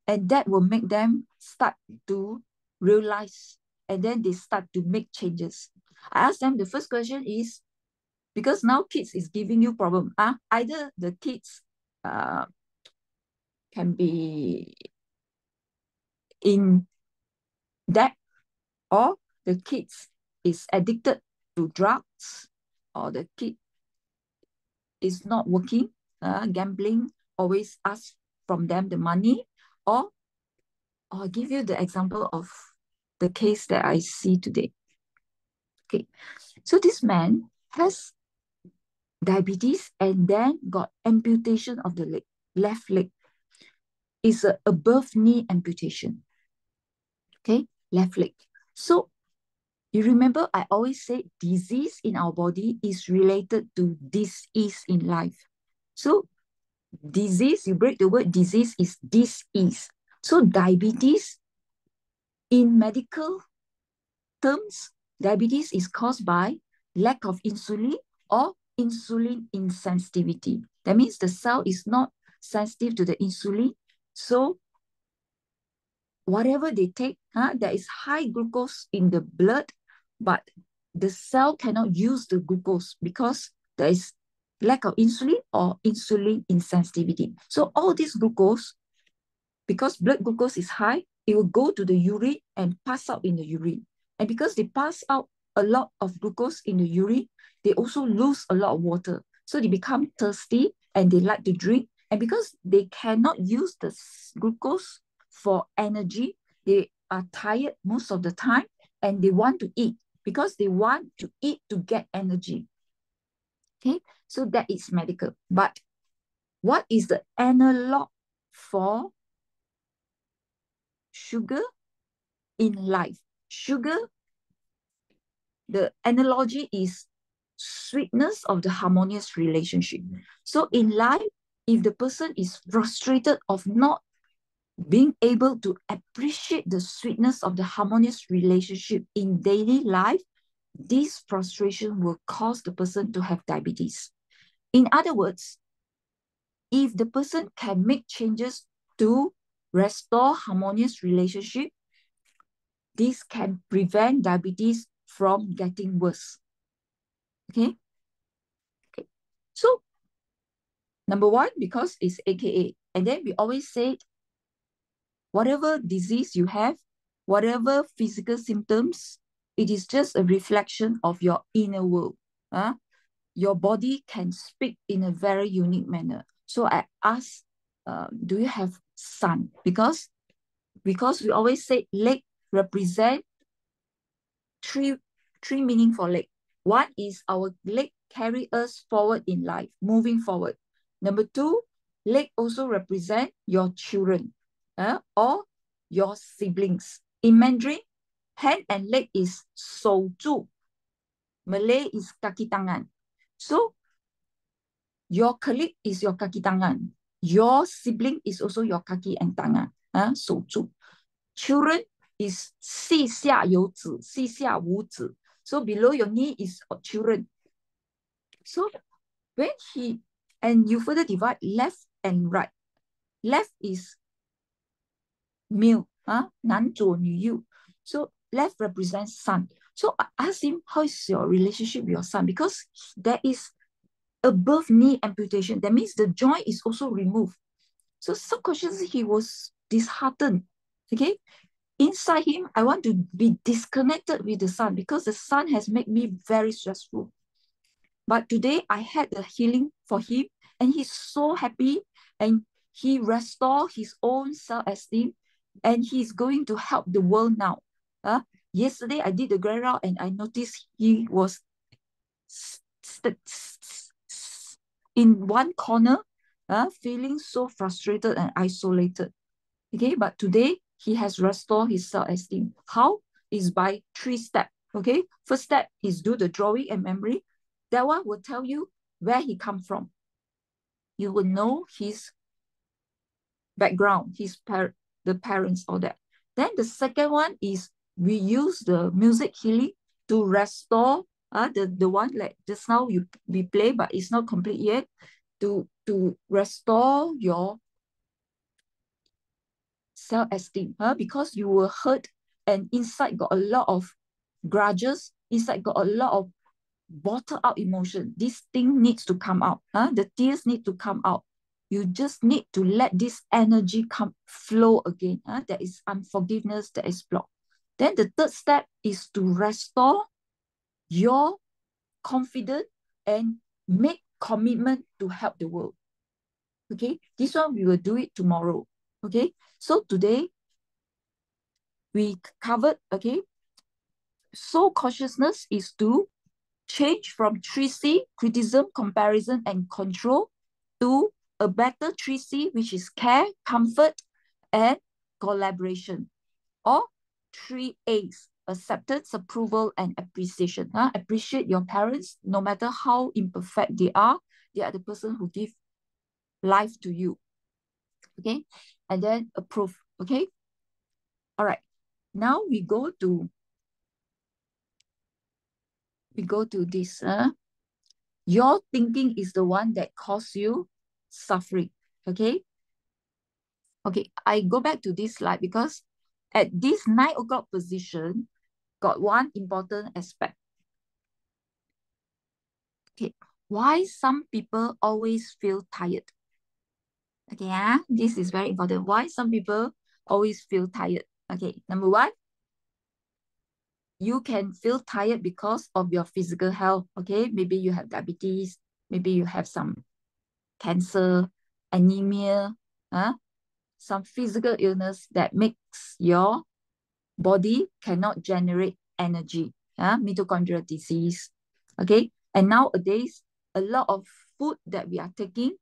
Speaker 1: and that will make them start to realize, and then they start to make changes. I ask them, the first question is, because now kids is giving you problem, either the kids can be in debt, or the kids is addicted to drugs, or the kid is not working, gambling, always ask from them the money, or I'll give you the example of the case that I see today. Okay, so this man has diabetes and then got amputation of the leg, left leg. It's a above knee amputation, okay, left leg. So you remember I always say disease in our body is related to disease in life. So disease, you break the word disease, is dis-ease. So diabetes, in medical terms, diabetes is caused by lack of insulin or insulin insensitivity. That means the cell is not sensitive to the insulin. So whatever they take, there is high glucose in the blood, but the cell cannot use the glucose because there is lack of insulin or insulin insensitivity. So all this glucose, because blood glucose is high, it will go to the urine and pass out in the urine. And because they pass out a lot of glucose in the urine, they also lose a lot of water. So they become thirsty and they like to drink. And because they cannot use the glucose for energy, they are tired most of the time and they want to eat because they want to eat to get energy. Okay, so that is medical. But what is the analog for sugar in life? Sugar, the analogy is sweetness of the harmonious relationship. So in life, if the person is frustrated of not being able to appreciate the sweetness of the harmonious relationship in daily life, this frustration will cause the person to have diabetes. In other words, if the person can make changes to restore harmonious relationship, this can prevent diabetes from getting worse. Okay? Okay. So, number 1, because it's AKA. And then we always say whatever disease you have, whatever physical symptoms, it is just a reflection of your inner world. Your body can speak in a very unique manner. So I ask, do you have sun? Because we always say leg represent three meaning for leg. One is our leg carry us forward in life, moving forward. Number two, leg also represent your children or your siblings. In Mandarin, hand and leg is 手住. Malay is kaki tangan. So your colleague is your kaki tangan. Your sibling is also your kaki and tangan. 手住. Children is 膝下有子,膝下无子. So below your knee is children. So when and you further divide left and right. Left is male, 男左女右. So left represents son. So I asked him, how is your relationship with your son? Because there is above knee amputation. That means the joint is also removed. So subconsciously he was disheartened. Okay. Inside him, I want to be disconnected with the son because the son has made me very stressful. But today I had the healing for him and he's so happy and he restored his own self-esteem and he's going to help the world now. Yesterday I did the grand round and I noticed he was in one corner, feeling so frustrated and isolated. Okay, but today he has restored his self-esteem. How? Is by 3 steps. Okay, first step is do the drawing and memory. That one will tell you where he come from. You will know his background, the parents, all that. Then the second one is we use the music healing to restore the one like just now we play, but it's not complete yet, to restore your self-esteem, because you were hurt and inside got a lot of grudges, inside got a lot of bottled out emotion. This thing needs to come out. The tears need to come out. You just need to let this energy flow again. There is unforgiveness that is blocked. Then the third step is to restore your confidence and make commitment to help the world. Okay, this one we will do it tomorrow. Okay, so today we covered, okay, soul consciousness is to change from 3C, criticism, comparison, and control, to a better 3C, which is care, comfort, and collaboration. Or 3A's, acceptance, approval, and appreciation. Appreciate your parents, no matter how imperfect they are the person who give life to you. Okay, and then approve. Okay, all right. Now we go to this. Your thinking is the one that causes you suffering. Okay. Okay, I go back to this slide because at this 9 o'clock position, got one important aspect. Okay, why some people always feel tired? Okay, this is very important. Why some people always feel tired? Okay, number one, you can feel tired because of your physical health. Okay, maybe you have diabetes, maybe you have some cancer, anemia, some physical illness that makes your body cannot generate energy, mitochondrial disease. Okay, and nowadays a lot of food that we are taking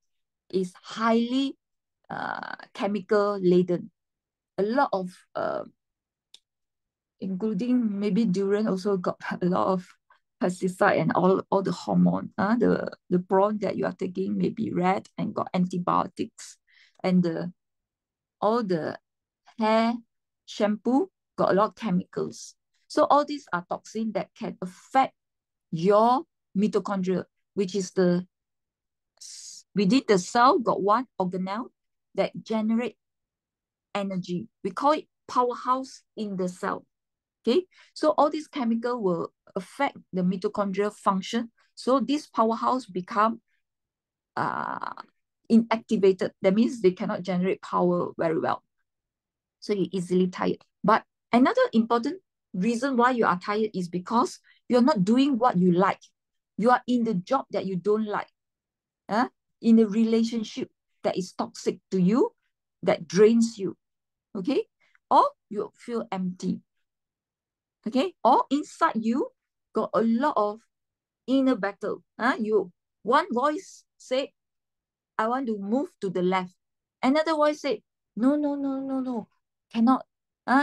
Speaker 1: is highly chemical laden. A lot of including maybe durian also got a lot of pesticide and all the hormone. The prawn that you are taking may be red and got antibiotics, and all the hair shampoo got a lot of chemicals. So all these are toxins that can affect your mitochondria, which is within the cell got one organelle that generate energy. We call it powerhouse in the cell. Okay, so all these chemicals will affect the mitochondrial function. So this powerhouse become inactivated. That means they cannot generate power very well. So you're easily tired. But another important reason why you are tired is because you're not doing what you like. You are in the job that you don't like. In a relationship that is toxic to you, that drains you. Okay? Or you feel empty. Okay? Or inside you got a lot of inner battle. One voice said, I want to move to the left. Another voice said, no, cannot.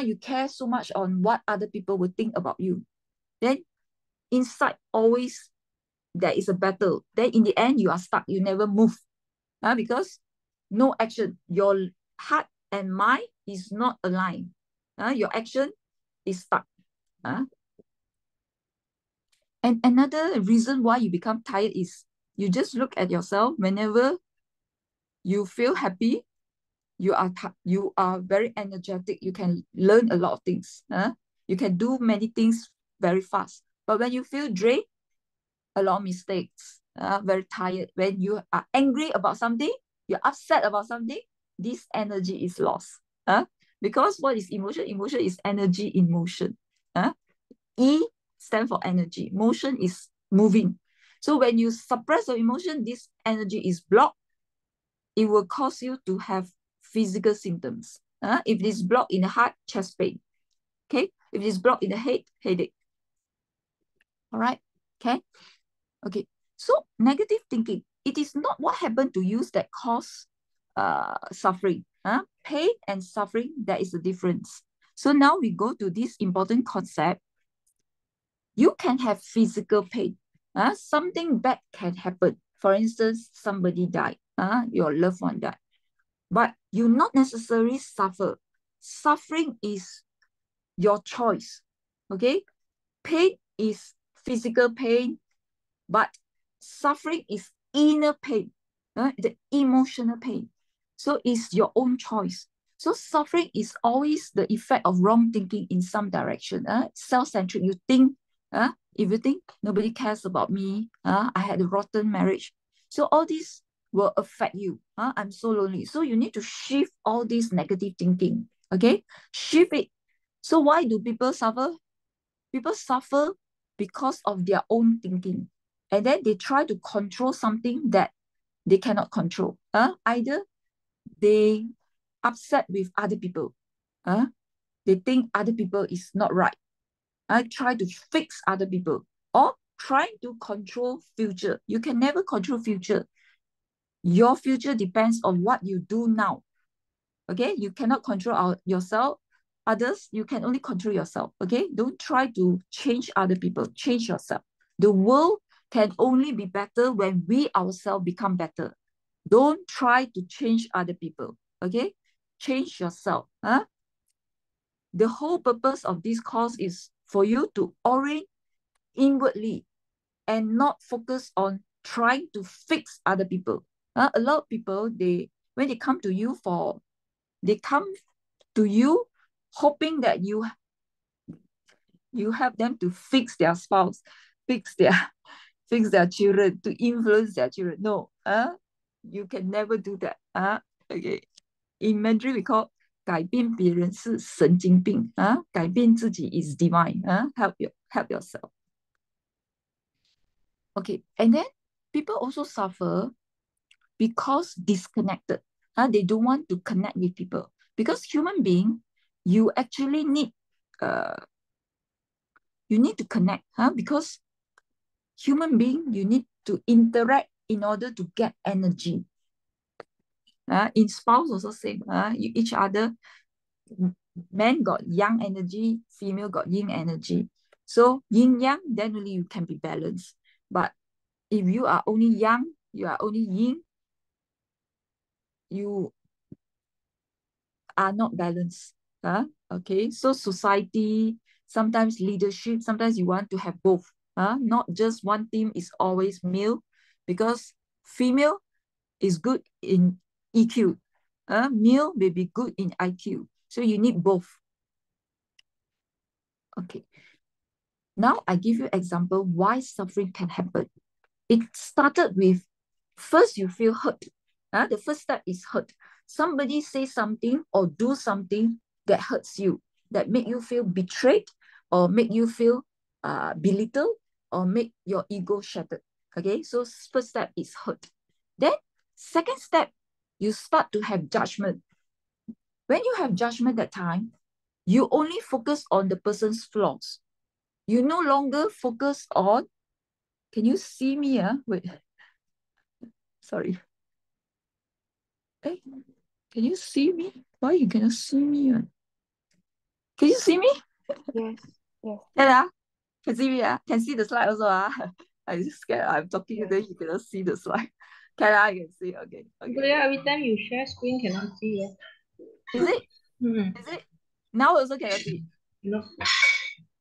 Speaker 1: You care so much on what other people will think about you. Then inside always there is a battle. Then in the end you are stuck. You never move. Because no action. Your heart and mind is not aligned. Your action is stuck. And another reason why you become tired is you just look at yourself. Whenever you feel happy, you are very energetic. You can learn a lot of things. You can do many things very fast. But when you feel drained, a lot of mistakes, very tired. When you are angry about something, you're upset about something, this energy is lost. Because what is emotion? Emotion is energy in motion. E stands for energy. Motion is moving. So when you suppress your emotion, this energy is blocked. It will cause you to have physical symptoms. If it is blocked in the heart, chest pain. Okay. If it is blocked in the head, headache. All right. Okay. So negative thinking, it is not what happened to you that cause suffering. Pain and suffering, there is a difference. So now we go to this important concept. You can have physical pain. Something bad can happen. For instance, somebody died. Your loved one died. But you not necessarily suffer. Suffering is your choice. Okay? Pain is physical pain, but suffering is inner pain, the emotional pain. So it's your own choice. So suffering is always the effect of wrong thinking in some direction. Self-centric. You think, if you think nobody cares about me, I had a rotten marriage. So all this will affect you. I'm so lonely. So you need to shift all this negative thinking. Okay? Shift it. So why do people suffer? People suffer because of their own thinking. And then they try to control something that they cannot control. Either they upset with other people. They think other people is not right. Try to fix other people. Or trying to control future. You can never control future. Your future depends on what you do now. Okay? You cannot control yourself. Others, you can only control yourself. Okay? Don't try to change other people. Change yourself. The world can only be better when we ourselves become better. Don't try to change other people. Okay? Change yourself. The whole purpose of this course is for you to orient inwardly and not focus on trying to fix other people. A lot of people, when they come to you they come to you hoping that you help them to fix their spouse, fix their children, to influence their children. No, you can never do that. Okay. In Mandarin, we call 改变别人是神经病。改变自己 is divine. Help yourself. Okay, and then people also suffer because disconnected. They don't want to connect with people. Because human being, you actually need to connect. Because human being, you need to interact in order to get energy. In spouse also same. Each other, men got yang energy, female got yin energy. So yin yang, then only you can be balanced. But if you are only yang, you are only yin, you are not balanced. Okay, so society, sometimes leadership, sometimes you want to have both. Not just one team is always male, because female is good in EQ. Male may be good in IQ. So you need both. Okay. Now I give you example why suffering can happen. It started with, first you feel hurt. The first step is hurt. Somebody say something or do something that hurts you, that make you feel betrayed, or make you feel belittled, or make your ego shattered. Okay, so first step is hurt. Then second step, you start to have judgment. When you have judgment that time, you only focus on the person's flaws. You no longer focus on, can you see me? Wait, sorry. Hey, can you see me? Why you cannot see me? Can you see me?
Speaker 6: Yes, yes.
Speaker 1: Yeah, can see me? Can see the slide also? I'm just scared. I'm talking
Speaker 4: Yes.
Speaker 1: then you cannot see the slide. I can see. Okay.
Speaker 4: But yeah, every time you share screen, cannot see it.
Speaker 1: Is it?
Speaker 4: Hmm.
Speaker 1: Is it? Now also cannot see.
Speaker 4: No.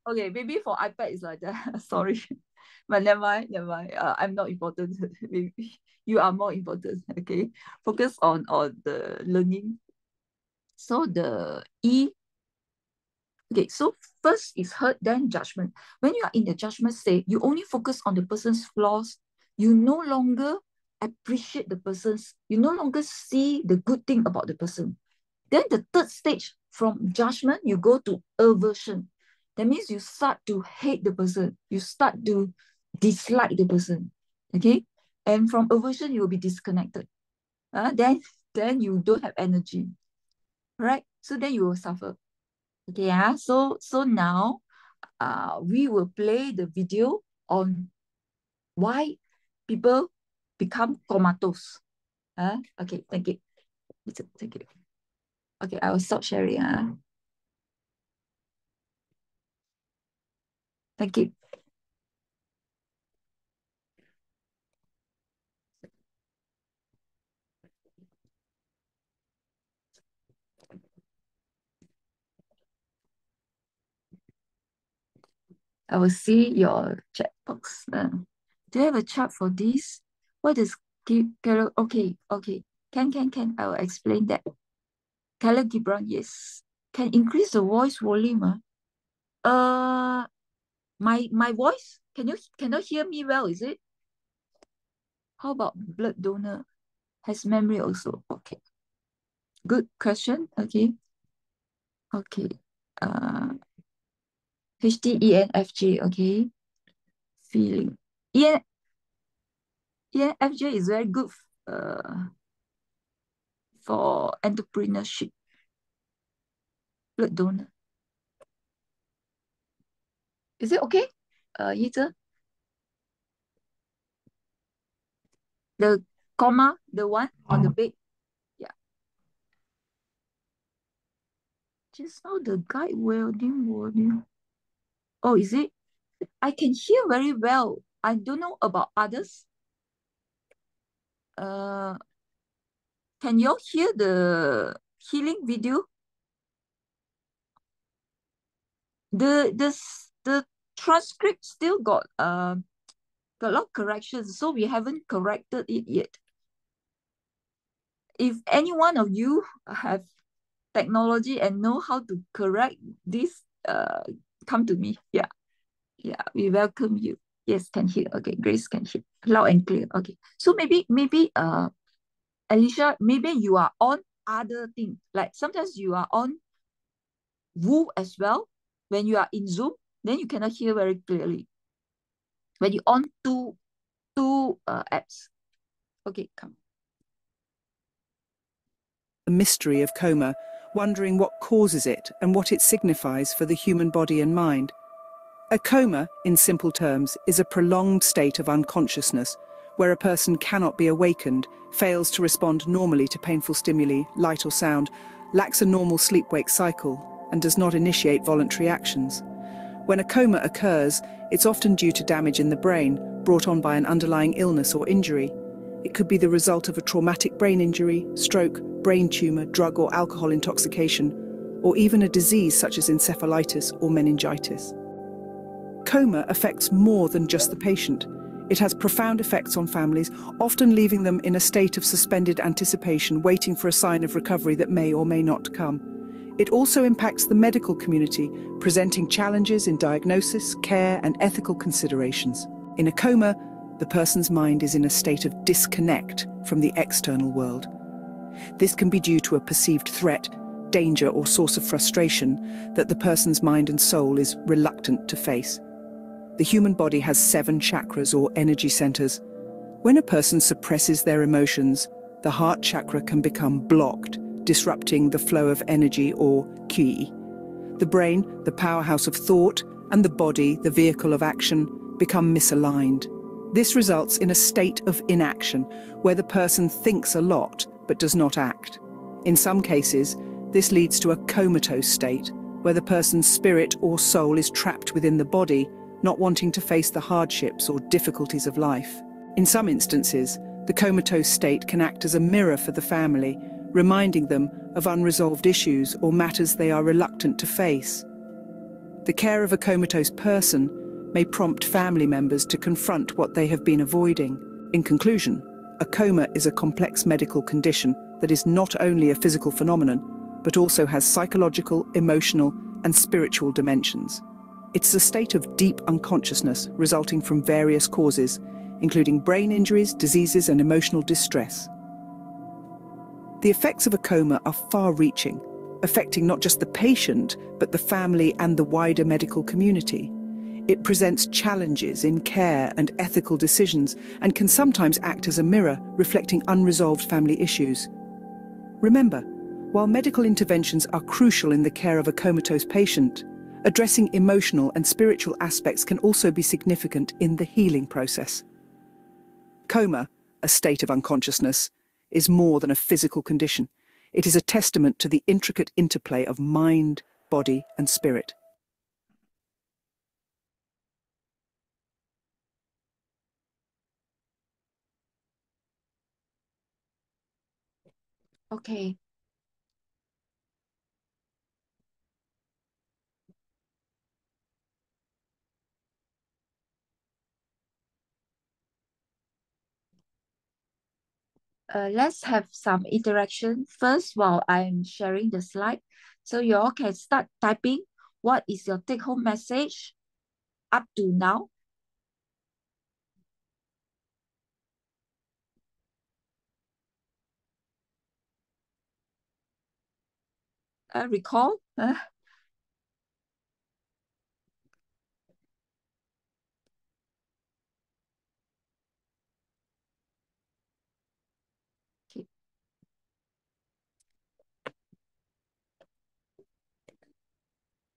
Speaker 1: Okay, maybe for iPad it's like that. Sorry. But never mind. I'm not important. Maybe you are more important. Okay. Focus on the learning. So the E. Okay, so first is hurt, then judgment. When you are in the judgment state, you only focus on the person's flaws. You no longer appreciate the person's, you no longer see the good thing about the person. Then the third stage, from judgment, you go to aversion. That means you start to hate the person. You start to dislike the person. Okay? And from aversion, you will be disconnected. Then you don't have energy. Right? So then you will suffer. Okay, so now we will play the video on why people become comatose. Okay, thank you. Thank you. Okay, I will stop sharing. Thank you. I will see your chat box. Do you have a chart for this? What is okay. Can. I will explain that. Khalil Gibran, yes. Can increase the voice volume. My voice? Cannot hear me well, is it? How about blood donor? Has memory also. Okay. Good question. Okay. HTENFJ, okay. Feeling. ENFJ is very good for entrepreneurship. Blood donor. Is it okay? Yize? The comma, the one on the bed. Yeah. Just now the guide volume. Oh, is it? I can hear very well. I don't know about others. Can you all hear the healing video? The transcript still got a lot of corrections, so we haven't corrected it yet. If any one of you have technology and know how to correct this, come to me. Yeah, we welcome you. Yes, can hear. Okay, Grace can hear loud and clear. Okay, so maybe Alicia, maybe you are on other thing. Like sometimes you are on Woo as well. When you are in Zoom, then you cannot hear very clearly. When you on two apps. Okay, come.
Speaker 7: The mystery of coma, wondering what causes it and what it signifies for the human body and mind. A coma, in simple terms, is a prolonged state of unconsciousness, where a person cannot be awakened, fails to respond normally to painful stimuli, light or sound, lacks a normal sleep-wake cycle, and does not initiate voluntary actions. When a coma occurs, it's often due to damage in the brain, brought on by an underlying illness or injury. It could be the result of a traumatic brain injury, stroke, brain tumor, drug or alcohol intoxication, or even a disease such as encephalitis or meningitis. Coma affects more than just the patient. It has profound effects on families, often leaving them in a state of suspended anticipation, waiting for a sign of recovery that may or may not come. It also impacts the medical community, presenting challenges in diagnosis, care, and ethical considerations. In a coma, the person's mind is in a state of disconnect from the external world. This can be due to a perceived threat, danger or source of frustration that the person's mind and soul is reluctant to face. The human body has 7 chakras or energy centers. When a person suppresses their emotions, the heart chakra can become blocked, disrupting the flow of energy or ki. The brain, the powerhouse of thought, and the body, the vehicle of action, become misaligned. This results in a state of inaction, where the person thinks a lot but does not act. In some cases, this leads to a comatose state, where the person's spirit or soul is trapped within the body, not wanting to face the hardships or difficulties of life. In some instances, the comatose state can act as a mirror for the family, reminding them of unresolved issues or matters they are reluctant to face. The care of a comatose person may prompt family members to confront what they have been avoiding. In conclusion, a coma is a complex medical condition that is not only a physical phenomenon, but also has psychological, emotional, and spiritual dimensions. It's a state of deep unconsciousness resulting from various causes, including brain injuries, diseases, and emotional distress. The effects of a coma are far-reaching, affecting not just the patient, but the family and the wider medical community. It presents challenges in care and ethical decisions, and can sometimes act as a mirror reflecting unresolved family issues. Remember, while medical interventions are crucial in the care of a comatose patient, addressing emotional and spiritual aspects can also be significant in the healing process. Coma, a state of unconsciousness, is more than a physical condition. It is a testament to the intricate interplay of mind, body, and spirit.
Speaker 1: Okay. Let's have some interaction first while I'm sharing the slide. So you all can start typing. What is your take-home message up to now? Recall? Okay.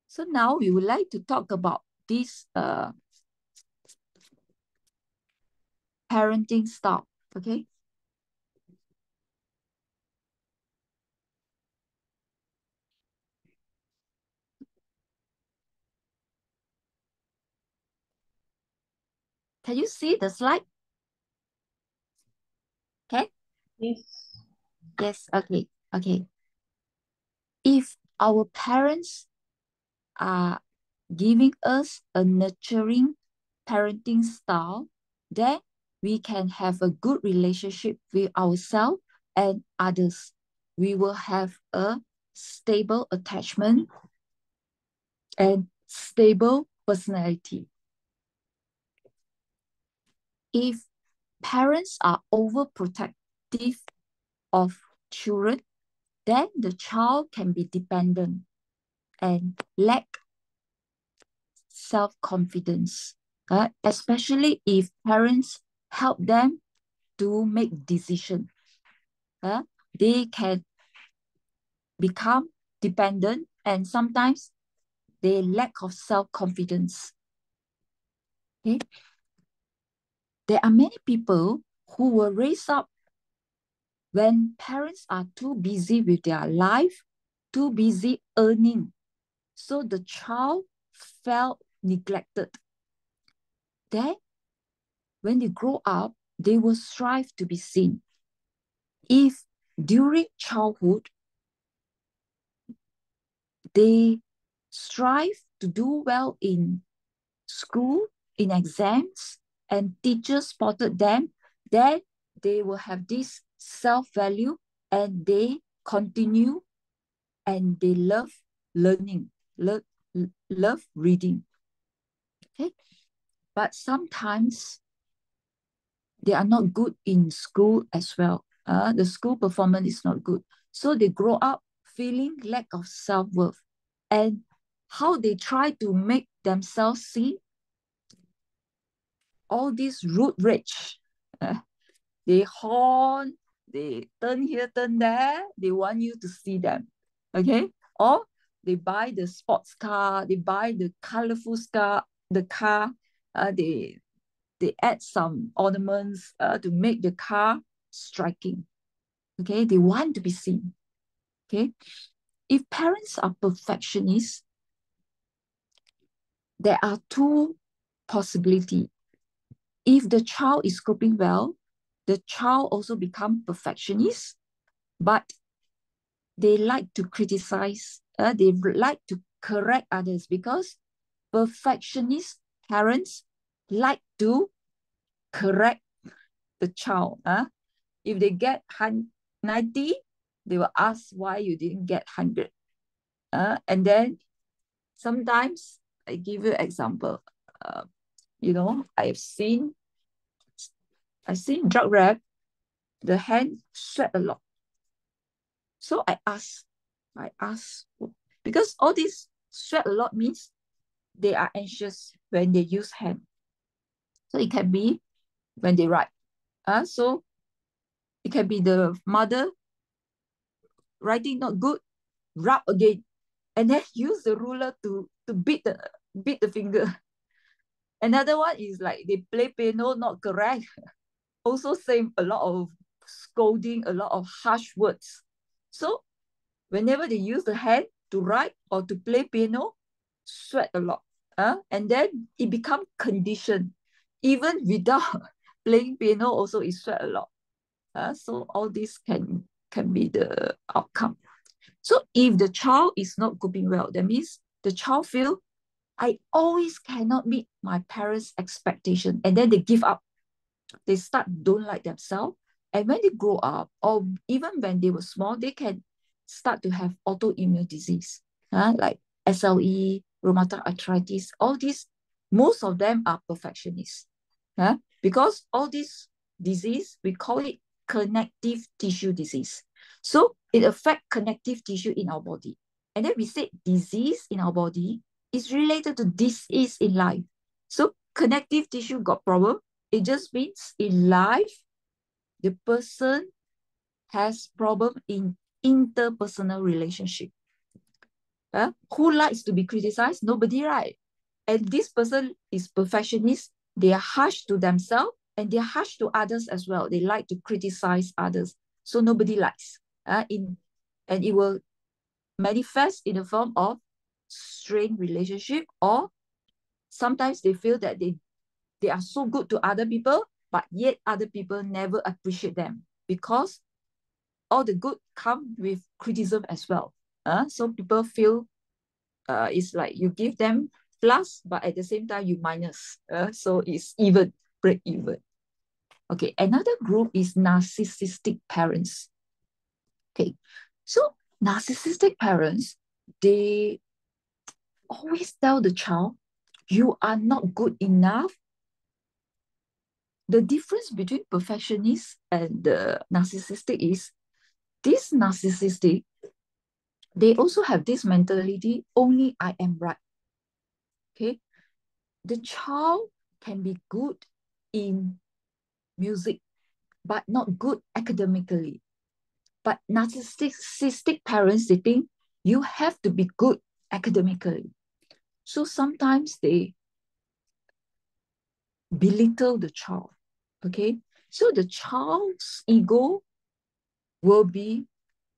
Speaker 1: So now we would like to talk about this parenting style, okay? Can you see the slide? Okay?
Speaker 4: Yes.
Speaker 1: Yes, okay, okay. If our parents are giving us a nurturing parenting style, then we can have a good relationship with ourselves and others. We will have a stable attachment and stable personality. If parents are overprotective of children, then the child can be dependent and lack self-confidence, especially if parents help them to make decisions. They can become dependent and sometimes they lack of self-confidence. Okay? There are many people who were raised up when parents are too busy with their life, too busy earning. So the child felt neglected. Then, when they grow up, they will strive to be seen. If during childhood, they strive to do well in school, in exams, and teachers spotted them, then they will have this self-value and they continue and they love learning, love reading. Okay? But sometimes they are not good in school as well. The school performance is not good. So they grow up feeling lack of self-worth, and how they try to make themselves see all this road rage. They horn, they turn here, turn there, they want you to see them, okay? Or they buy the sports car, they buy the colorful car, they add some ornaments to make the car striking, okay? They want to be seen, okay? If parents are perfectionists, there are two possibilities. If the child is coping well, the child also become perfectionist, but they like to criticize, they like to correct others, because perfectionist parents like to correct the child. If they get 90, they will ask why you didn't get 100. And then sometimes, I give you an example. I've seen drug rap, the hand sweat a lot. So I ask, because all this sweat a lot means they are anxious when they use hand. So it can be when they write. So it can be the mother writing not good, rub again, and then use the ruler to beat the finger. Another one is like they play piano not correct. Also same, a lot of scolding, a lot of harsh words. So whenever they use the hand to write or to play piano, sweat a lot. And then it becomes conditioned. Even without playing piano, also it sweat a lot. So all this can be the outcome. So if the child is not coping well, that means the child feel, I always cannot meet my parents' expectation, and then they give up. They don't like themselves. And when they grow up, or even when they were small, they can start to have autoimmune disease, like SLE, rheumatoid arthritis, all these, most of them are perfectionists. Because all this disease, we call it connective tissue disease. So it affects connective tissue in our body. And then we say disease in our body is related to disease in life. So connective tissue got problem. It just means in life, the person has problem in interpersonal relationship. Who likes to be criticized? Nobody, right? And this person is perfectionist. They are harsh to themselves and they are harsh to others as well. They like to criticize others. So nobody likes. And it will manifest in the form of strained relationship, or sometimes they feel that they are so good to other people, but yet other people never appreciate them, because all the good come with criticism as well. So people feel it's like you give them plus, but at the same time you minus. So it's even, break even. Okay, another group is narcissistic parents. Okay, so narcissistic parents, they always tell the child, you are not good enough. The difference between perfectionist and the narcissistic is, this narcissistic, they also have this mentality, only I am right. Okay, the child can be good in music, but not good academically. But narcissistic parents, they think you have to be good academically. So sometimes they belittle the child. Okay, so the child's ego will be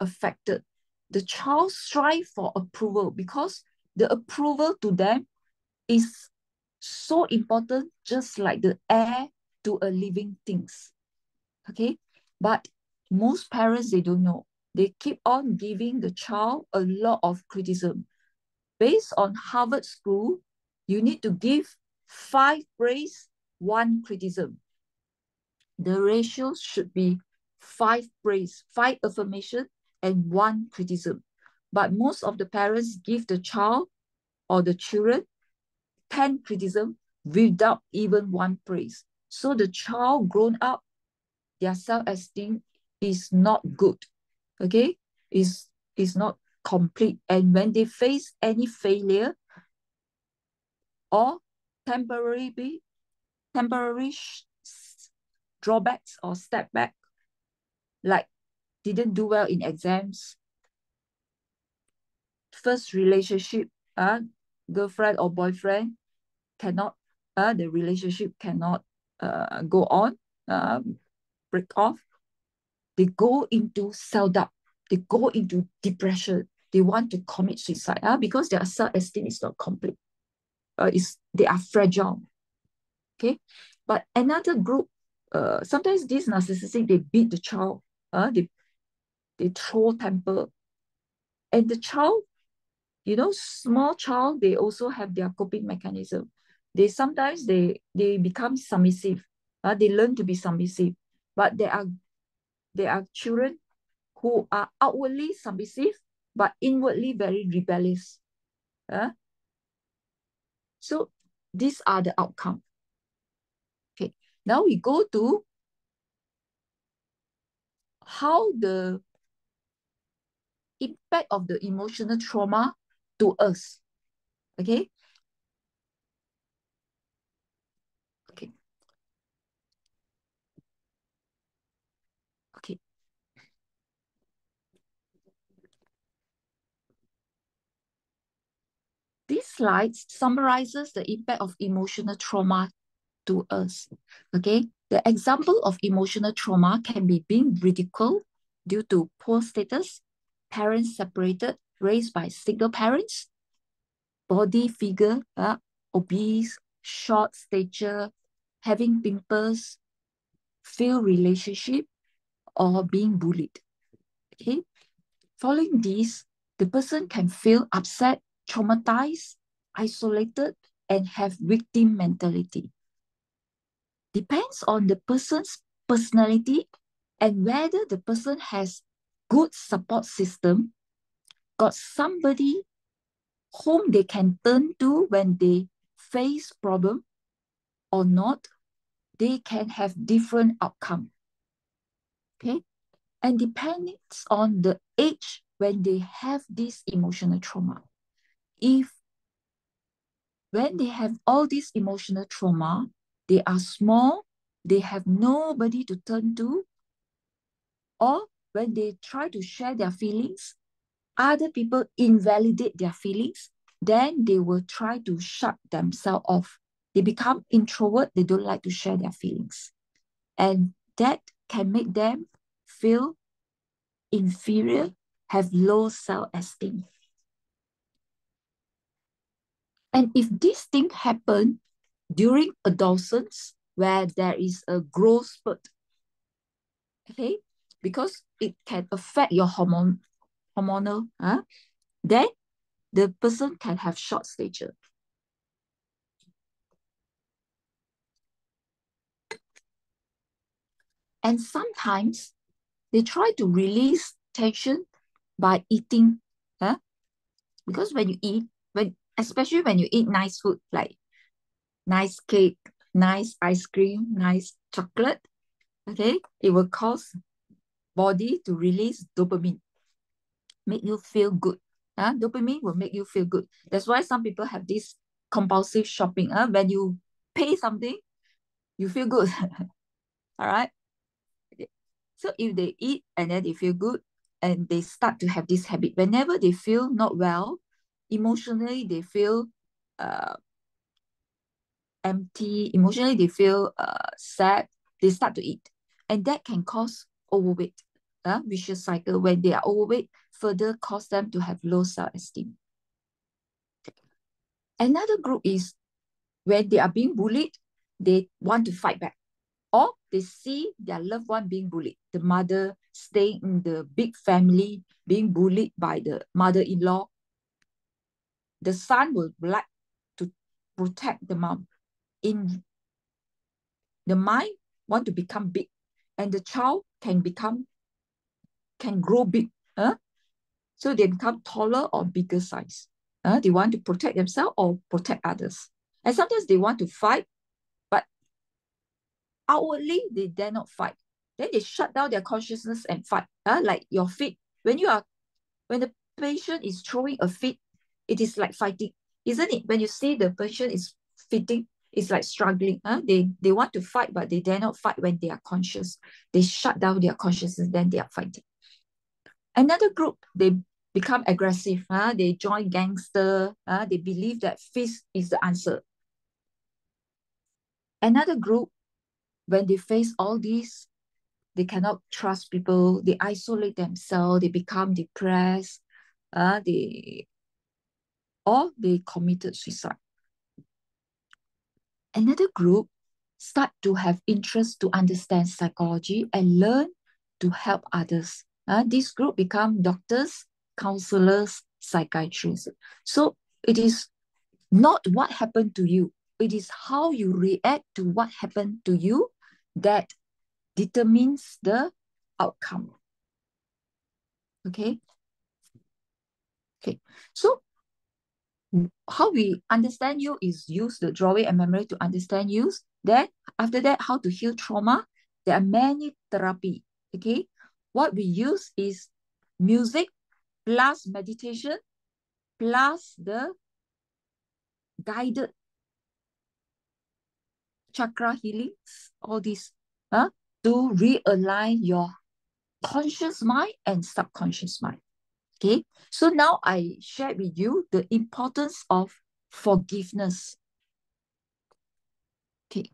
Speaker 1: affected. The child strive for approval, because the approval to them is so important, just like the air to a living things. Okay, but most parents, they don't know. They keep on giving the child a lot of criticism. Based on Harvard School, you need to give 5 praise, 1 criticism. The ratio should be 5 praise, 5 affirmation, and 1 criticism. But most of the parents give the child or the children 10 criticism without even 1 praise. So the child grown up, their self-esteem is not good. Okay, is not complete. And when they face any failure or temporary drawbacks or step back, like didn't do well in exams, first relationship, girlfriend or boyfriend cannot, the relationship cannot go on, break off, they go into self-doubt, they go into depression, they want to commit suicide because their self-esteem is not complete. They are fragile. Okay, but another group, sometimes these narcissistic, they beat the child, they throw temper, and the child, small child, they also have their coping mechanism. They sometimes they become submissive. They learn to be submissive, but there are children who are outwardly submissive but inwardly very rebellious. So these are the outcome. Okay, now we go to how the impact of the emotional trauma to us. Okay. Okay. Okay. This slide summarizes the impact of emotional trauma to us. Okay. The example of emotional trauma can be being ridiculed due to poor status, parents separated, raised by single parents, body figure, obese, short stature, having pimples, failed relationship, or being bullied. Okay. Following this, the person can feel upset, traumatized, isolated, and have victim mentality. Depends on the person's personality and whether the person has good support system, got somebody whom they can turn to when they face problem or not, they can have different outcome. Okay, and depends on the age when they have this emotional trauma. If when they have all this emotional trauma, they are small, they have nobody to turn to, or when they try to share their feelings, other people invalidate their feelings, then they will try to shut themselves off. They become introvert, they don't like to share their feelings. And that can make them feel inferior, have low self-esteem. And if this thing happen during adolescence, where there is a growth spurt, okay, because it can affect your hormonal, then the person can have short stature. And sometimes they try to release tension by eating, because when you eat, especially when you eat nice food like nice cake, nice ice cream, nice chocolate, okay, it will cause body to release dopamine, make you feel good. Dopamine will make you feel good. That's why some people have this compulsive shopping. When you pay something, you feel good. All right. Okay. So if they eat and then they feel good and they start to have this habit, whenever they feel not well, emotionally they feel empty, emotionally they feel sad, they start to eat. And that can cause overweight. Vicious cycle. When they are overweight, further cause them to have low self-esteem. Another group is when they are being bullied, they want to fight back. Or they see their loved one being bullied. The mother staying in the big family, being bullied by the mother-in-law. The son will like to protect the mom. In the mind, want to become big. And the child can grow big. So they become taller or bigger size. They want to protect themselves or protect others. And sometimes they want to fight, but outwardly they dare not fight. Then they shut down their consciousness and fight. Like your feet, when patient is throwing a fit, it is like fighting, isn't it? When you see the patient is fitting, it's like struggling. They want to fight, but they dare not fight when they are conscious. They shut down their consciousness, then they are fighting. Another group, they become aggressive. They join gangster. They believe that fist is the answer. Another group, when they face all these, they cannot trust people. They isolate themselves. They become depressed. They committed suicide. Another group start to have interest to understand psychology and learn to help others. This group become doctors, counselors, psychiatrists. So it is not what happened to you. It is how you react to what happened to you that determines the outcome. Okay. So how we understand you is use the drawing and memory to understand you. Then after that, how to heal trauma. There are many therapy. Okay. What we use is music plus meditation plus the guided chakra healings, all these to realign your conscious mind and subconscious mind. Okay, so now I share with you the importance of forgiveness. Okay,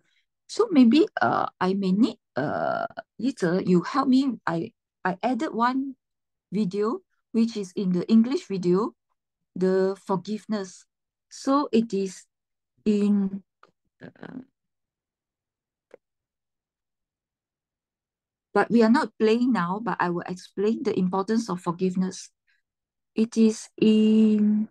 Speaker 1: so maybe I may need Yize, you help me. I added one video which is in the English video, the forgiveness. So it is in but we are not playing now, but I will explain the importance of forgiveness. It is in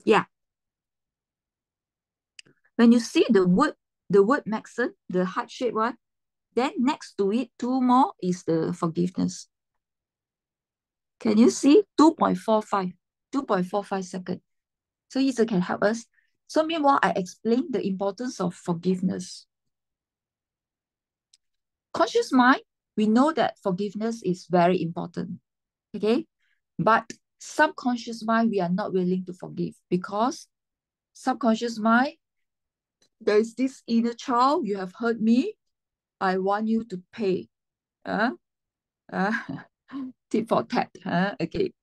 Speaker 1: yeah. When you see the word medicine, the heart-shaped one, then next to it, two more is the forgiveness. Can you see? 2.45 seconds. So Yize can help us. So meanwhile, I explain the importance of forgiveness. Conscious mind, we know that forgiveness is very important. Okay? But subconscious mind, we are not willing to forgive because subconscious mind, there is this inner child, you have hurt me, I want you to pay. Tit for tat. Okay.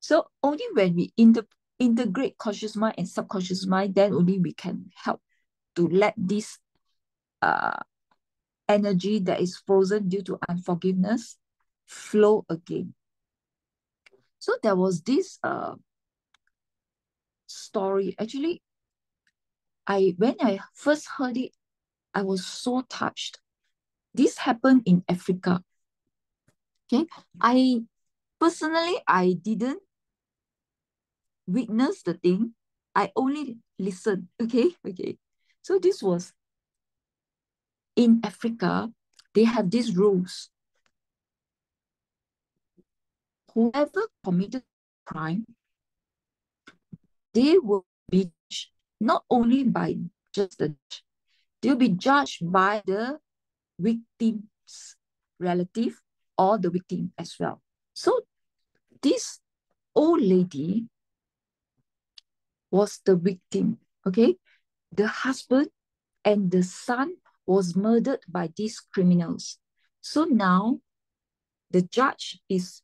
Speaker 1: So only when we integrate conscious mind and subconscious mind, then only we can help to let this energy that is frozen due to unforgiveness flow again. So there was this story. Actually, when I first heard it, I was so touched. This happened in Africa. Okay, I didn't witness the thing. I only listened. Okay. So this was in Africa. They have these rules. Whoever committed crime, they will be judged not only by just the judge, they'll be judged by the victim's relative or the victim as well. So this old lady was the victim. Okay, the husband and the son was murdered by these criminals. So now the judge is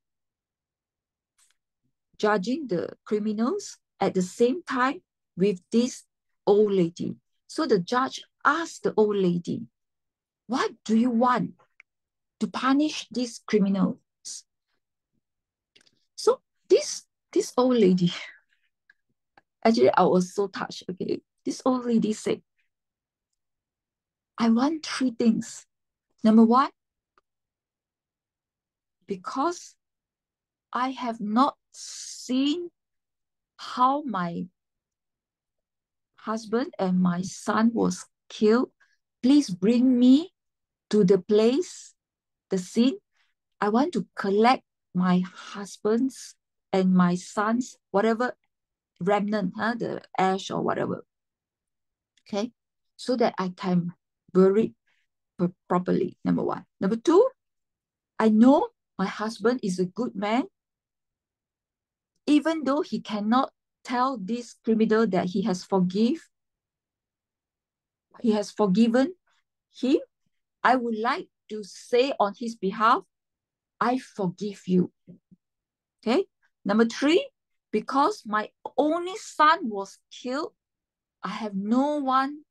Speaker 1: judging the criminals at the same time with this old lady. So the judge asked the old lady, what do you want to punish these criminals? So this old lady, actually I was so touched. Okay, this old lady said, I want three things. Number one, because I have not seen how my husband and my son was killed, please bring me to the place, the scene. I want to collect my husband's and my son's, whatever remnant, the ash or whatever. Okay, so that I can bury it properly, number one. Number two, I know my husband is a good man, even though he cannot tell this criminal that he has forgiven him. I would like to say on his behalf, I forgive you. Okay. Number three, because my only son was killed, I have no one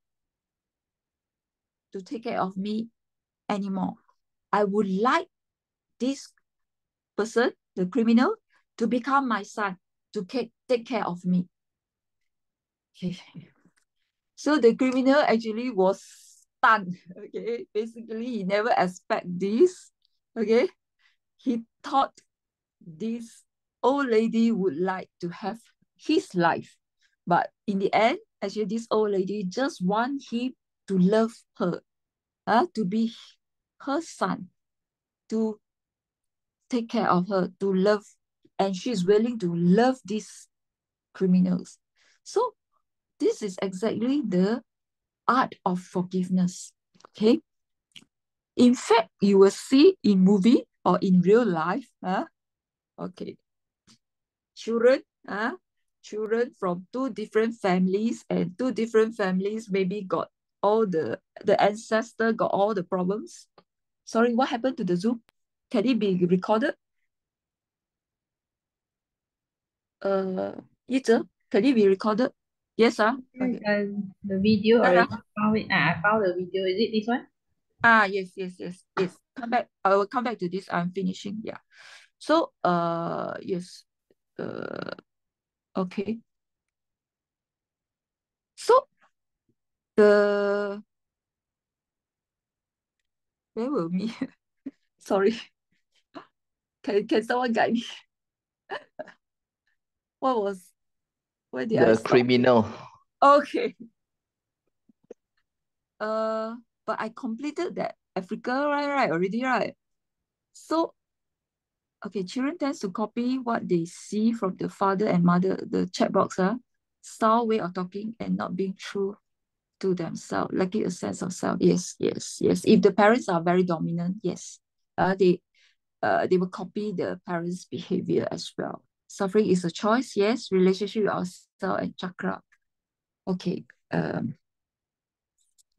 Speaker 1: to take care of me anymore. I would like this person, the criminal, to become my son, to take care of me. Okay. So the criminal actually was stunned. Okay. Basically, he never expect this. Okay. He thought this old lady would like to have his life. But in the end, actually, this old lady just want him to love her, to be her son, to take care of her, to love, and she's willing to love these criminals. So this is exactly the art of forgiveness. Okay. In fact, you will see in movie or in real life, okay, children from two different families, and two different families maybe got all the ancestor got all the problems. Sorry, what happened to the Zoom? Can it be recorded? Yize, can it be recorded? Yes, okay.
Speaker 4: The video already found it. I found the video. Is it this one?
Speaker 1: Yes. Come back. I will come back to this. I'm finishing. Yeah. So yes. Okay. So where were we? Sorry. Can someone guide me? Where did I
Speaker 8: The
Speaker 1: stop?
Speaker 8: criminal.
Speaker 1: Okay. But I completed that Africa, right, already, right? So, okay, children tends to copy what they see from the father and mother, the chat box, style, way of talking, and not being true to themselves, lacking a sense of self. Yes. If the parents are very dominant, yes, they will copy the parents' behavior as well. Suffering is a choice, yes. Relationship with ourselves and chakra. Okay.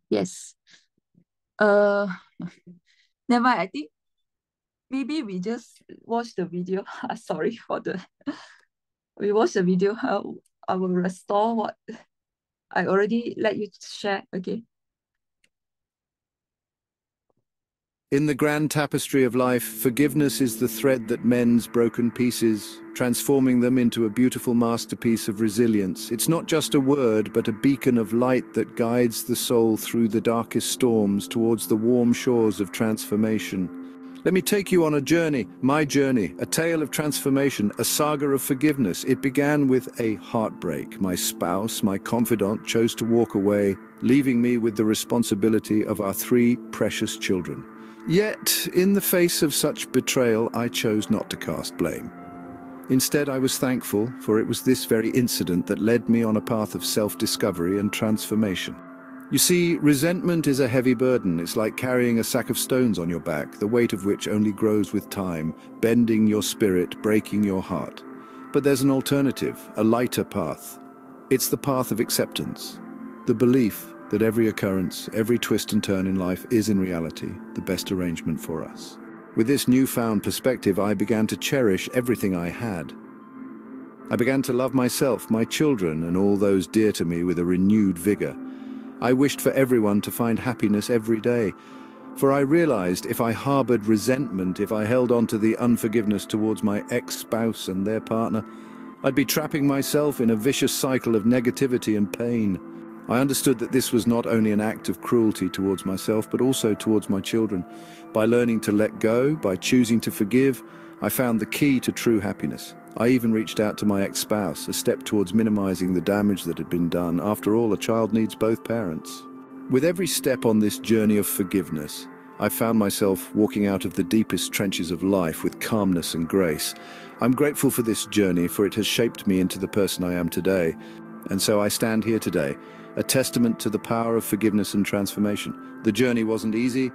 Speaker 1: Yes. Never mind. I think maybe we just watch the video. Sorry for we watch the video. I will restore what I already let you share. Okay.
Speaker 2: In the grand tapestry of life, forgiveness is the thread that mends broken pieces, transforming them into a beautiful masterpiece of resilience. It's not just a word, but a beacon of light that guides the soul through the darkest storms towards the warm shores of transformation. Let me take you on a journey, my journey, a tale of transformation, a saga of forgiveness. It began with a heartbreak. My spouse, my confidant, chose to walk away, leaving me with the responsibility of our 3 precious children. Yet, in the face of such betrayal, I chose not to cast blame. Instead, I was thankful, for it was this very incident that led me on a path of self-discovery and transformation. You see, resentment is a heavy burden. It's like carrying a sack of stones on your back, the weight of which only grows with time, bending your spirit, breaking your heart. But there's an alternative, a lighter path. It's the path of acceptance, the belief that every occurrence, every twist and turn in life is in reality the best arrangement for us. With this newfound perspective, I began to cherish everything I had. I began to love myself, my children, and all those dear to me with a renewed vigor. I wished for everyone to find happiness every day, for I realized if I harbored resentment, if I held on to the unforgiveness towards my ex-spouse and their partner, I'd be trapping myself in a vicious cycle of negativity and pain. I understood that this was not only an act of cruelty towards myself, but also towards my children. By learning to let go, by choosing to forgive, I found the key to true happiness. I even reached out to my ex-spouse, a step towards minimizing the damage that had been done. After all, a child needs both parents. With every step on this journey of forgiveness,
Speaker 5: I found myself walking out of the deepest trenches of life with calmness and grace. I'm grateful for this journey, for it has shaped me into the person I am today. And so I stand here today, a testament to the power of forgiveness and transformation. The journey wasn't easy,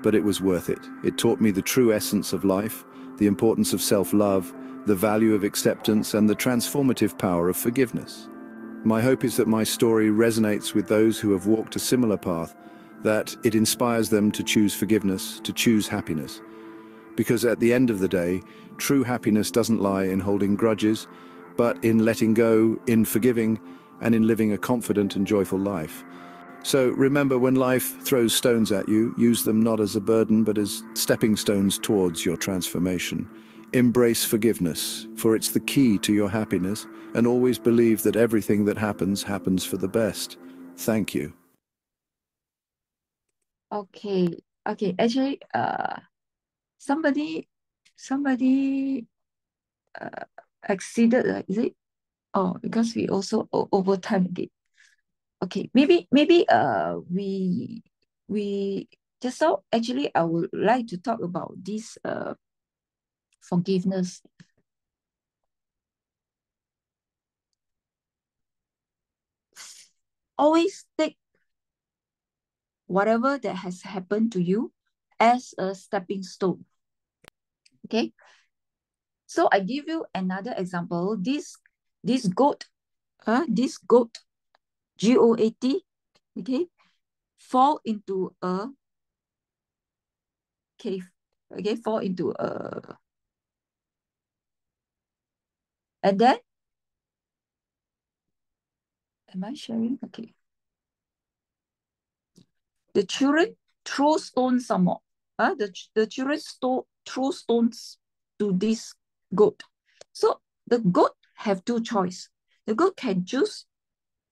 Speaker 5: but it was worth it. It taught me the true essence of life, the importance of self-love, the value of acceptance, and the transformative power of forgiveness. My hope is that my story resonates with those who have walked a similar path, that it inspires them to choose forgiveness, to choose happiness. Because at the end of the day, true happiness doesn't lie in holding grudges, but in letting go, in forgiving, and in living a confident and joyful life. So remember, when life throws stones at you, use them not as a burden, but as stepping stones towards your transformation. Embrace forgiveness, for it's the key to your happiness, and always believe that everything that happens for the best. Thank you.
Speaker 1: Okay. Actually, somebody exceeded, is it? Oh, because we also overtime again. Okay, maybe we just now actually I would like to talk about this forgiveness. Always take whatever that has happened to you as a stepping stone. Okay. So I give you another example. This goat, GOAT, okay, fall into a cave. Okay, fall into a, and then, am I sharing? Okay. The children throw stones some more. The children throw stones to this goat. So the goat have two choices. The goat can choose,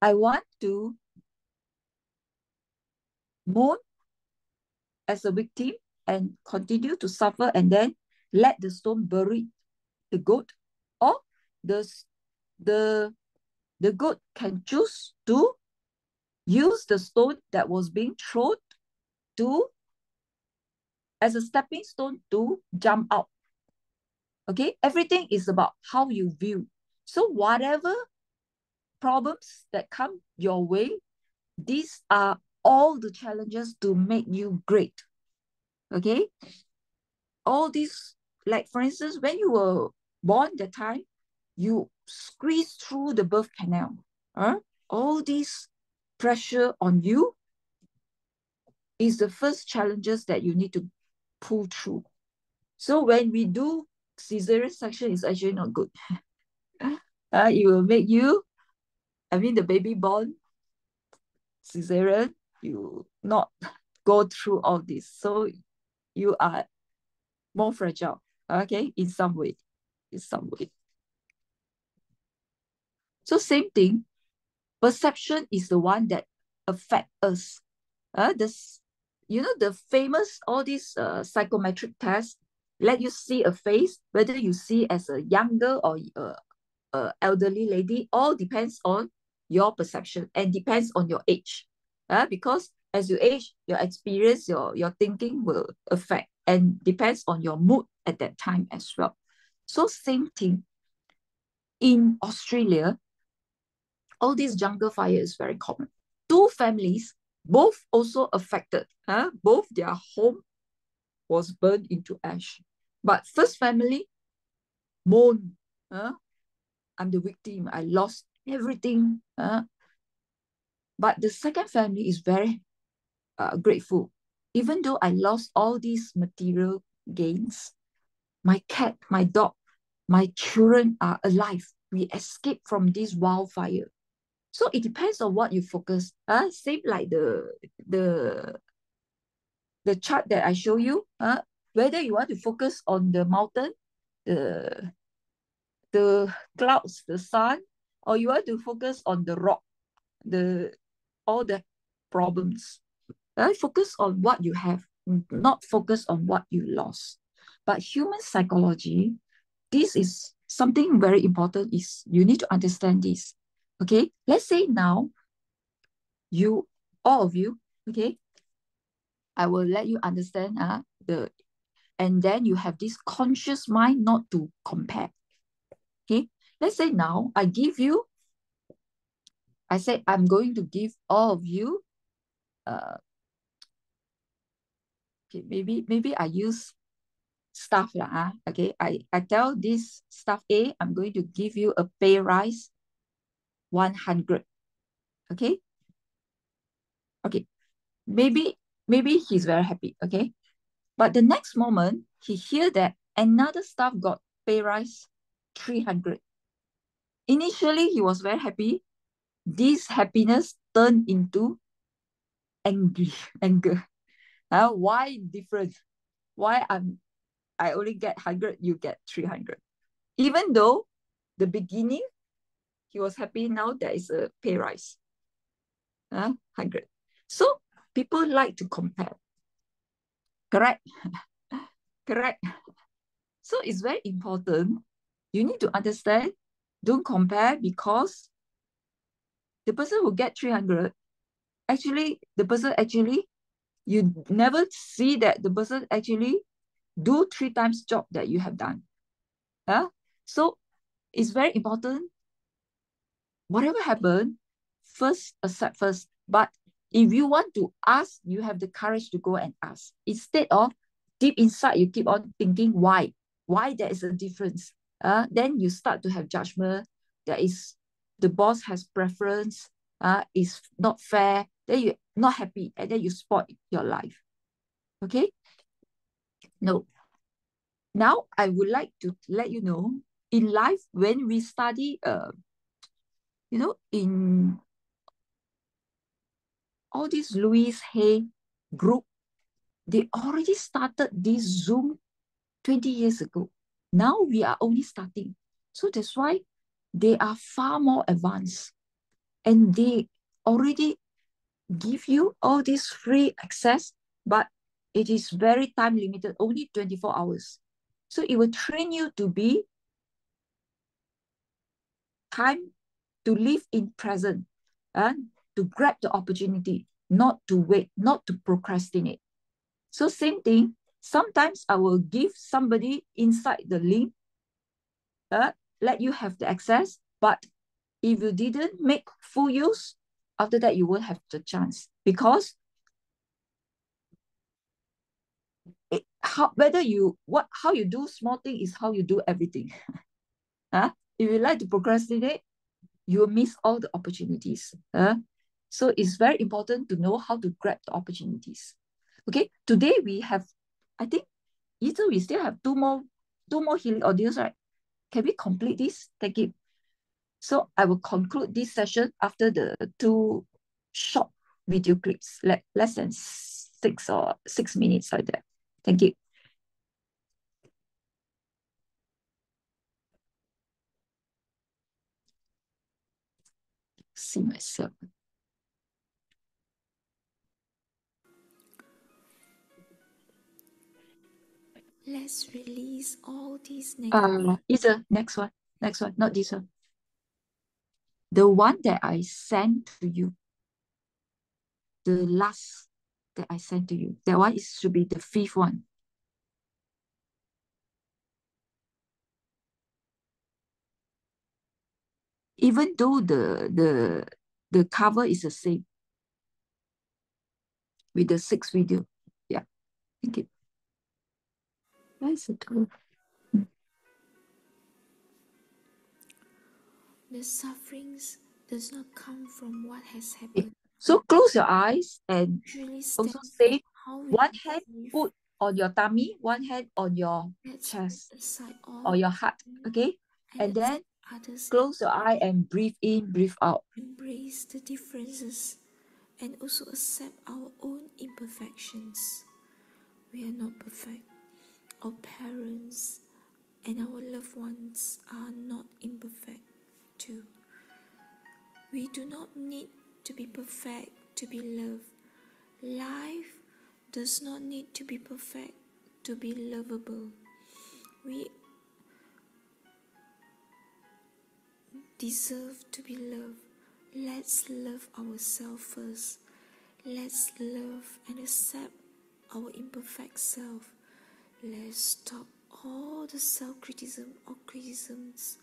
Speaker 1: I want to mourn as a victim and continue to suffer and then let the stone bury the goat, or the goat can choose to use the stone that was being thrown as a stepping stone to jump out. Okay, everything is about how you view. So whatever problems that come your way, these are all the challenges to make you great. Okay, all these, like for instance, when you were born that time, you squeeze through the birth canal. All these pressure on you is the first challenges that you need to pull through. So when we do cesarean section, is actually not good. It will make you, the baby born cesarean, you not go through all this. So you are more fragile, okay, in some way. So same thing, perception is the one that affect us. The famous, all these psychometric tests, let you see a face, whether you see as a younger or elderly lady, all depends on your perception and depends on your age. Because as you age, your experience, your thinking will affect and depends on your mood at that time as well. So same thing. In Australia, all this jungle fire is very common. Two families, both also affected. Both their home was burned into ash. But first family moaned, I'm the victim, I lost everything. But the second family is very grateful. Even though I lost all these material gains, my cat, my dog, my children are alive. We escaped from this wildfire. So it depends on what you focus. Same like the chart that I show you. Whether you want to focus on the mountain, the clouds, the sun, or you want to focus on the rock, all the problems. Focus on what you have, not focus on what you lost. But human psychology, this is something very important, is you need to understand this. Okay, let's say now all of you, okay, I will let you understand and then you have this conscious mind not to compare. Okay, let's say now I said I'm going to give all of you, okay, maybe I use staff lah. Okay, I tell this staff A, I'm going to give you a pay rise 100. Okay, maybe he's very happy. Okay, but the next moment he hear that another staff got pay rise 300. Initially he was very happy. This happiness turned into anger. Why different? Why I only get 100, you get 300? Even though the beginning he was happy, now there is a pay rise, 100. So people like to compare. Correct? Correct. So it's very important. You need to understand, don't compare, because the person who get 300, you never see that the person actually do 3 times job that you have done. So it's very important. Whatever happen, first accept first. But if you want to ask, you have the courage to go and ask. Instead of deep inside, you keep on thinking why there is a difference. Then you start to have judgment. The boss has preference. Is not fair. Then you're not happy, and then you spoil your life. Okay? No. Now I would like to let you know, in life, when we study, in all this Louise Hay group, they already started this Zoom 20 years ago. Now we are only starting. So that's why they are far more advanced. And they already give you all this free access, but it is very time limited, only 24 hours. So it will train you to be time to live in present, and to grab the opportunity, not to wait, not to procrastinate. So same thing, sometimes I will give somebody inside the link, let you have the access, but if you didn't make full use, after that you won't have the chance, because how you do small thing is how you do everything. If you like to procrastinate, you will miss all the opportunities. So it's very important to know how to grab the opportunities. Okay, today we have, I think, either we still have two more healing audios, right? Can we complete this? Thank you. So I will conclude this session after the 2 short video clips, less than 6 minutes like that. Thank you. See myself.
Speaker 6: Let's release all these negative.
Speaker 1: Either next one, not this one. The one that I sent to you, the last that I sent to you, that one should be the 5th one. Even though the cover is the same with the 6th video. Yeah, thank you. Where is the tool?
Speaker 6: The sufferings does not come from what has happened.
Speaker 1: So close your eyes and also say, one hand put on your tummy, one hand on your chest or your heart, okay? And then close your eye and breathe in, breathe out.
Speaker 6: Embrace the differences and also accept our own imperfections. We are not perfect. Our parents and our loved ones are not imperfect too. We do not need to be perfect to be loved. Life does not need to be perfect to be lovable. We deserve to be loved. Let's love ourselves first. Let's love and accept our imperfect self. Let's stop all the self-criticism or criticisms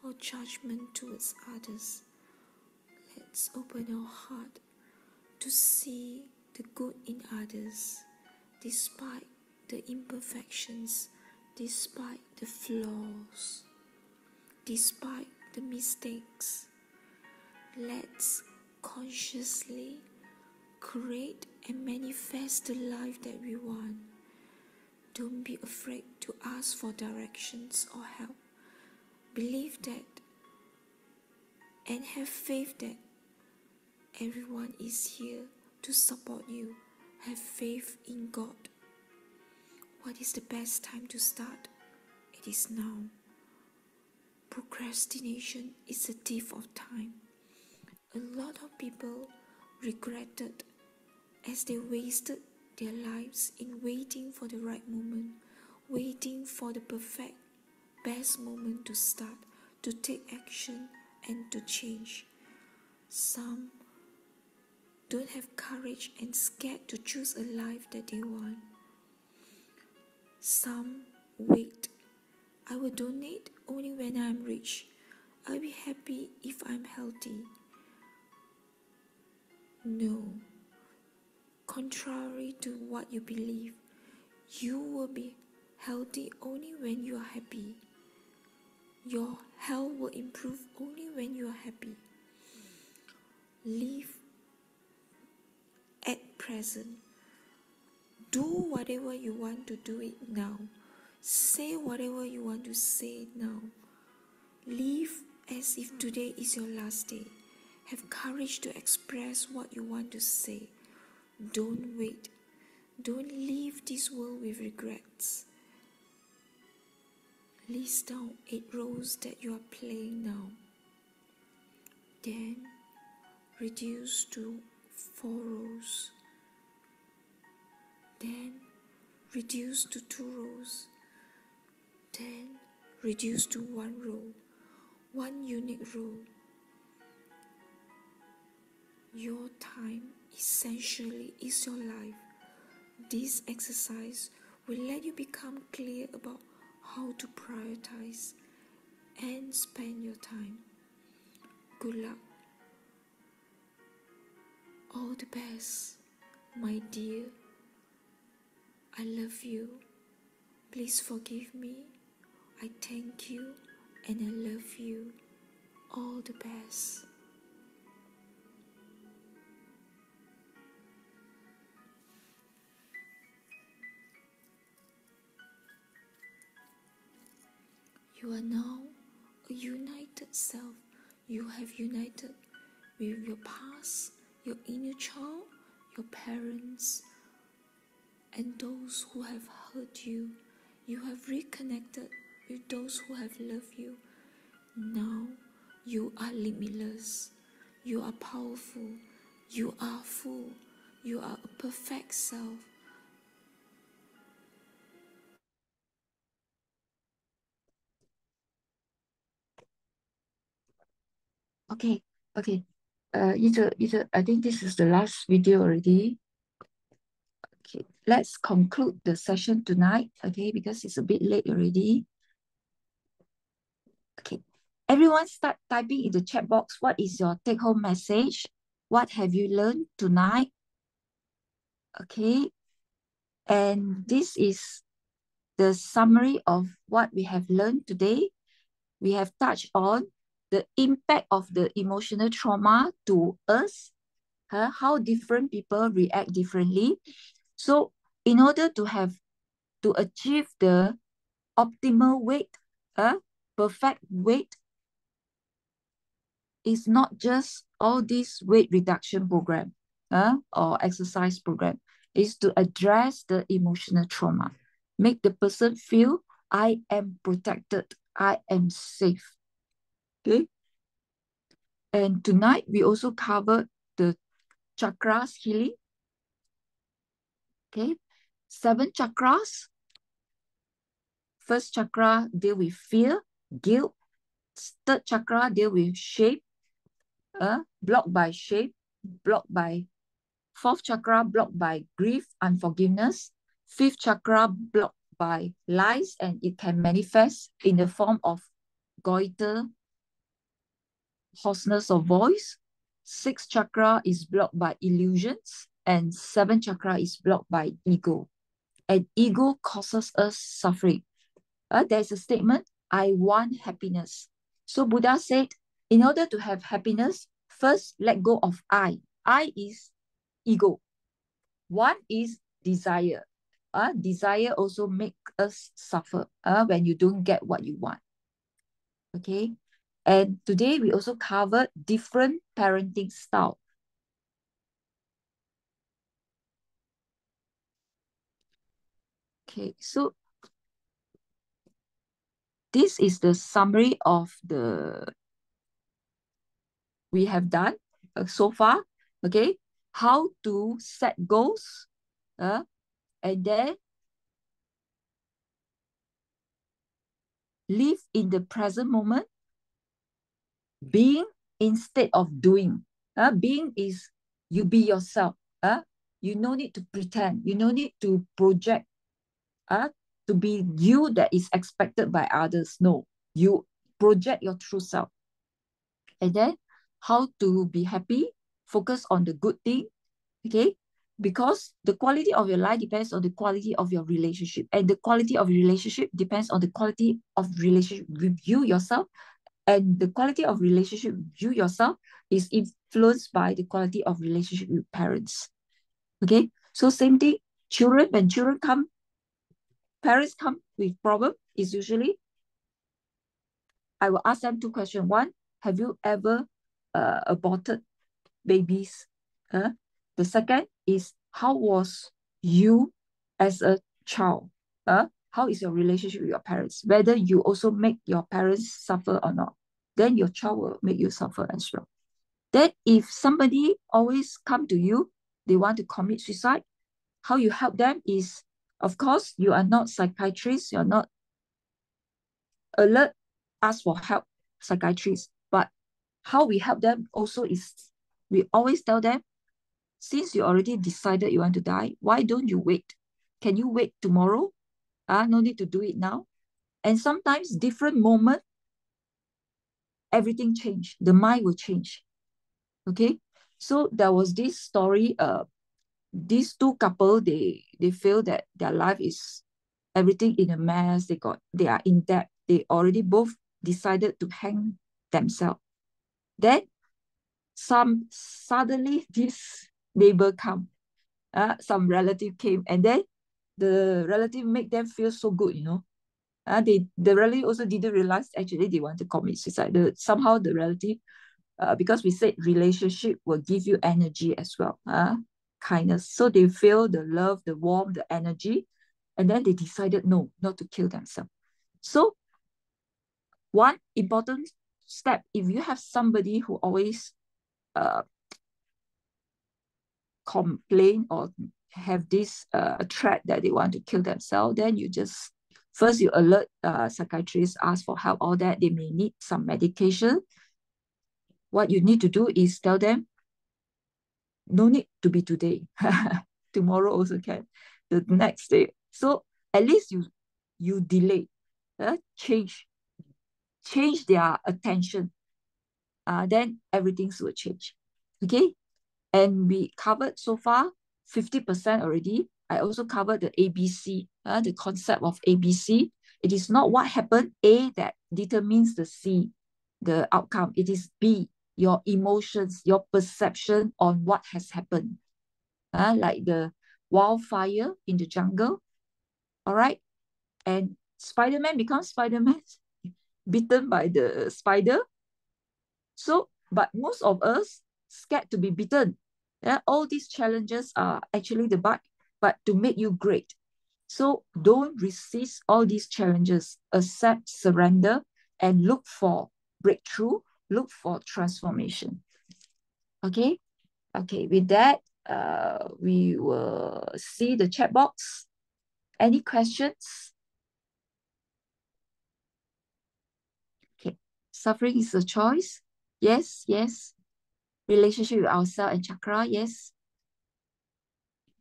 Speaker 6: or judgment towards others. Let's open our heart to see the good in others, despite the imperfections, despite the flaws, despite the mistakes. Let's consciously create and manifest the life that we want. Don't be afraid to ask for directions or help. Believe that and have faith that everyone is here to support you. Have faith in God. What is the best time to start? It is now. Procrastination is a thief of time. A lot of people regretted as they wasted their lives in waiting for the right moment, waiting for the perfect, best moment to start, to take action and to change. Some don't have courage and scared to choose a life that they want. Some wait. I will donate only when I am rich. I'll be happy if I'm healthy. No. Contrary to what you believe, you will be healthy only when you are happy. Your health will improve only when you are happy. Live at present. Do whatever you want to do it now. Say whatever you want to say now. Live as if today is your last day. Have courage to express what you want to say. Don't wait. Don't leave this world with regrets. List down 8 roles that you are playing now. Then reduce to 4 roles. Then reduce to 2 roles. Then reduce to 1 role. 1 unique role. Your time essentially is your life. This exercise will let you become clear about how to prioritize and spend your time. Good luck. All the best, my dear. I love you. Please forgive me. I thank you and I love you. All the best. You are now a united self. You have united with your past, your inner child, your parents, and those who have hurt you. You have reconnected with those who have loved you. Now you are limitless. You are powerful. You are full. You are a perfect self. Okay. I think this is the last video already. Okay, let's conclude the session tonight, okay, because it's a bit late already. Okay, everyone start typing in the chat box. What is your take-home message? What have you learned tonight? Okay, and this is the summary of what we have learned today. We have touched on the impact of the emotional trauma to us, how different people react differently. So in order to achieve the optimal weight, perfect weight, is not just all this weight reduction program or exercise program. Is to address the emotional trauma. Make the person feel, I am protected, I am safe. Okay. And tonight we also covered the chakras healing. Okay. 7 chakras. First chakra deal with fear, guilt. Third chakra deal with shame, blocked by shame, blocked by
Speaker 1: Fourth chakra blocked by grief, unforgiveness. Fifth chakra blocked by lies, and it can manifest in the form of goiter, hoarseness of voice. Sixth chakra is blocked by illusions, and seventh chakra is blocked by ego. And ego causes us suffering. There's a statement, I want happiness. So Buddha said, in order to have happiness, first let go of I. I is ego. One is desire. Desire also makes us suffer when you don't get what you want. Okay. And today we also covered different parenting style. Okay, so this is the summary of the we have done so far. Okay, how to set goals, and then live in the present moment, being instead of doing. Being is you be yourself. You no need to pretend. You no need to project to be you that is expected by others. No, you project your true self. And then how to be happy, focus on the good thing, okay? Because the quality of your life depends on the quality of your relationship, and the quality of relationship depends on the quality of relationship with you yourself, and the quality of relationship with you yourself is influenced by the quality of relationship with parents. Okay, so same thing, children, when children come, parents come with problem, is usually, I will ask them two questions. One, have you ever aborted babies? The second is, how was you as a child? How is your relationship with your parents? Whether you also make your parents suffer or not, then your child will make you suffer as well. Then if somebody always come to you, they want to commit suicide, how you help them is, of course, you are not psychiatrists, you're not alert, ask for help, psychiatrists. But how we help them also is, we always tell them, since you already decided you want to die, why don't you wait? Can you wait tomorrow? No need to do it now. And sometimes different moment, everything change. The mind will change. Okay. So there was this story, these two couple, they feel that their life is everything in a mess. They are in debt. They already both decided to hang themselves. Then suddenly this neighbor come, some relative came, and then the relative make them feel so good, the relative also didn't realize actually they want to commit suicide. Somehow the relative, because we said relationship will give you energy as well, kindness. So they feel the love, the warmth, the energy, and then they decided no, not to kill themselves. So one important step, if you have somebody who always complain or have this threat that they want to kill themselves, then you just, first you alert psychiatrists, ask for help, all that. They may need some medication. What you need to do is tell them, no need to be today. Tomorrow also can. The next day. So at least you delay, change their attention. Then everything will change. Okay? And we covered so far 50% already. I also covered the ABC, the concept of ABC. It is not what happened, A, that determines the C, the outcome. It is B, your emotions, your perception on what has happened. Like the wildfire in the jungle. All right. And Spider-Man becomes Spider-Man, bitten by the spider. So, but most of us scared to be bitten. All these challenges are actually the but to make you great. So don't resist all these challenges. Accept, surrender, and look for breakthrough, look for transformation. Okay? Okay, with that, we will see the chat box. Any questions? Okay, suffering is a choice. Yes, yes. Relationship with ourselves and chakra, yes.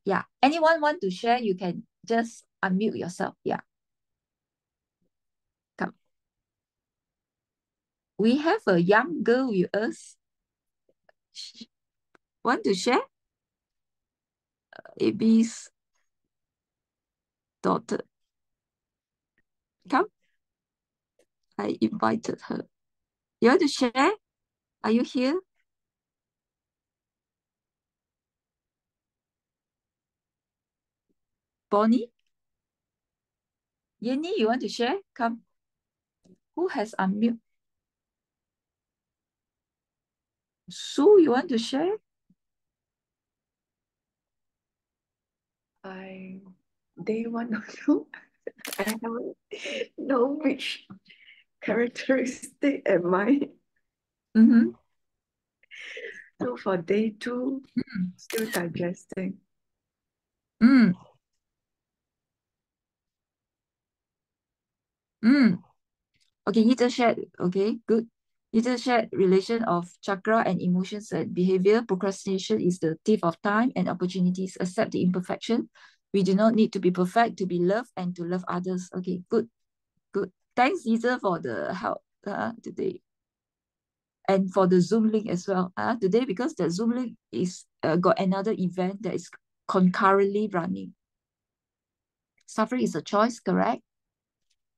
Speaker 1: Yeah. Anyone want to share? You can just unmute yourself. Yeah. Come. We have a young girl with us. Want to share? AB's daughter. Come. I invited her. You want to share? Are you here? Bonnie? Yenny, you want to share? Come. Who has unmute? Sue, you want to share?
Speaker 8: They want to know. I don't know which characteristic am I.
Speaker 1: Mm-hmm.
Speaker 8: So for day 2, still digesting.
Speaker 1: Mm. Mm. Okay, you just shared. Okay, good. You just shared relation of chakra and emotions and behavior. Procrastination is the thief of time and opportunities. Accept the imperfection. We do not need to be perfect to be loved and to love others. Okay, good. Good. Thanks, Lisa, for the help today. And for the Zoom link as well today, because the Zoom link is got another event that is concurrently running. Suffering is a choice, correct?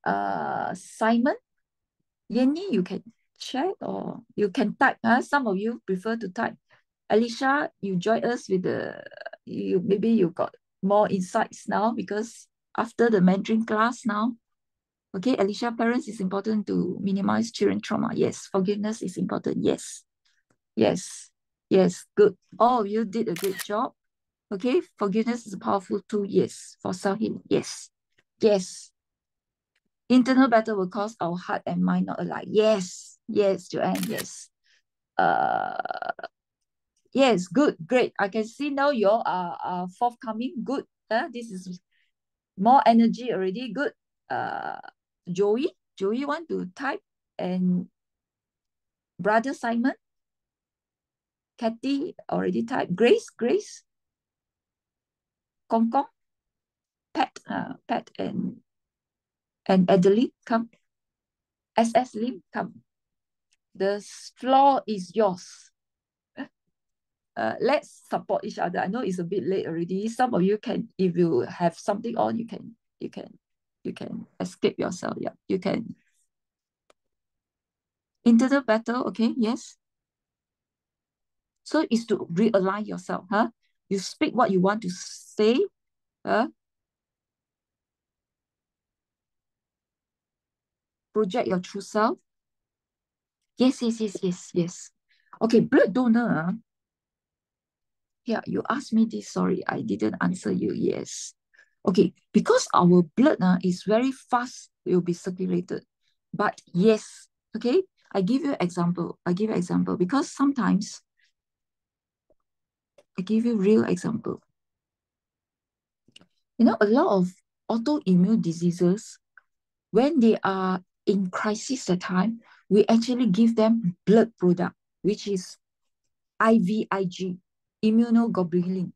Speaker 1: Simon, Yenny, you can chat or you can type. Some of you prefer to type. Alicia, you join us with maybe you got more insights now because after the Mandarin class now. Okay, Alicia, parents, it's important to minimize children trauma. Yes, forgiveness is important. Yes, yes, yes, good. All of you did a great job. Okay, forgiveness is a powerful tool. Yes, for self-healing. Yes, yes. Internal battle will cause our heart and mind not alike. Yes, yes, Joanne, yes. Yes, good, great. I can see now you all are forthcoming. Good. This is more energy already. Good. Joey want to type, and brother Simon, Kathy already typed. Grace, Kong Kong, Pat and Adeline, come. SS Lim, come. The floor is yours. Let's support each other. I know it's a bit late already. Some of you can, if you have something on, you can escape yourself. Yeah, you can. Internal battle, okay, yes. So it's to realign yourself, You speak what you want to say, project your true self. Yes. Okay, blood donor. Yeah, you asked me this. Sorry, I didn't answer you. Yes. Okay, because our blood is very fast, it will be circulated. But yes, okay, I give you example. Because sometimes I give you real example. You know, a lot of autoimmune diseases, when they are in crisis at time, we actually give them blood product, which is IVIG, immunoglobulin.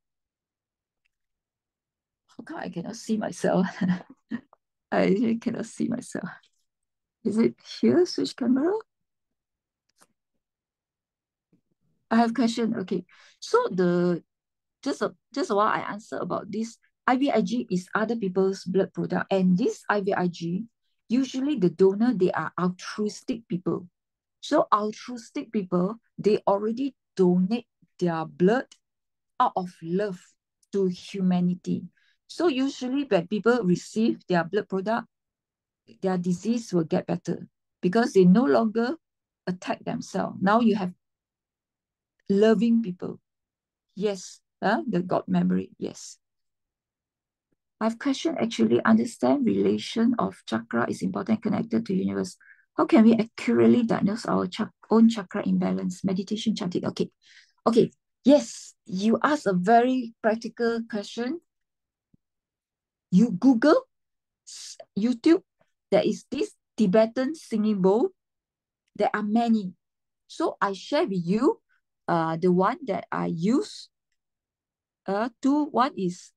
Speaker 1: How come I cannot see myself? I cannot see myself. Is it here? Switch camera? I have question. Okay. So just a while I answer about this. IVIG is other people's blood product. And this IVIG, usually the donor, they are altruistic people. So altruistic people, they already donate their blood out of love to humanity. So usually when people receive their blood product, their disease will get better because they no longer attack themselves. Now you have loving people. Yes, the God memory, yes. I have question actually. Understand relation of chakra is important connected to universe. How can we accurately diagnose our own chakra imbalance? Meditation, chanting. Okay. Yes, you ask a very practical question. You Google, YouTube, there is this Tibetan singing bowl. There are many. So I share with you the one that I use Two, one is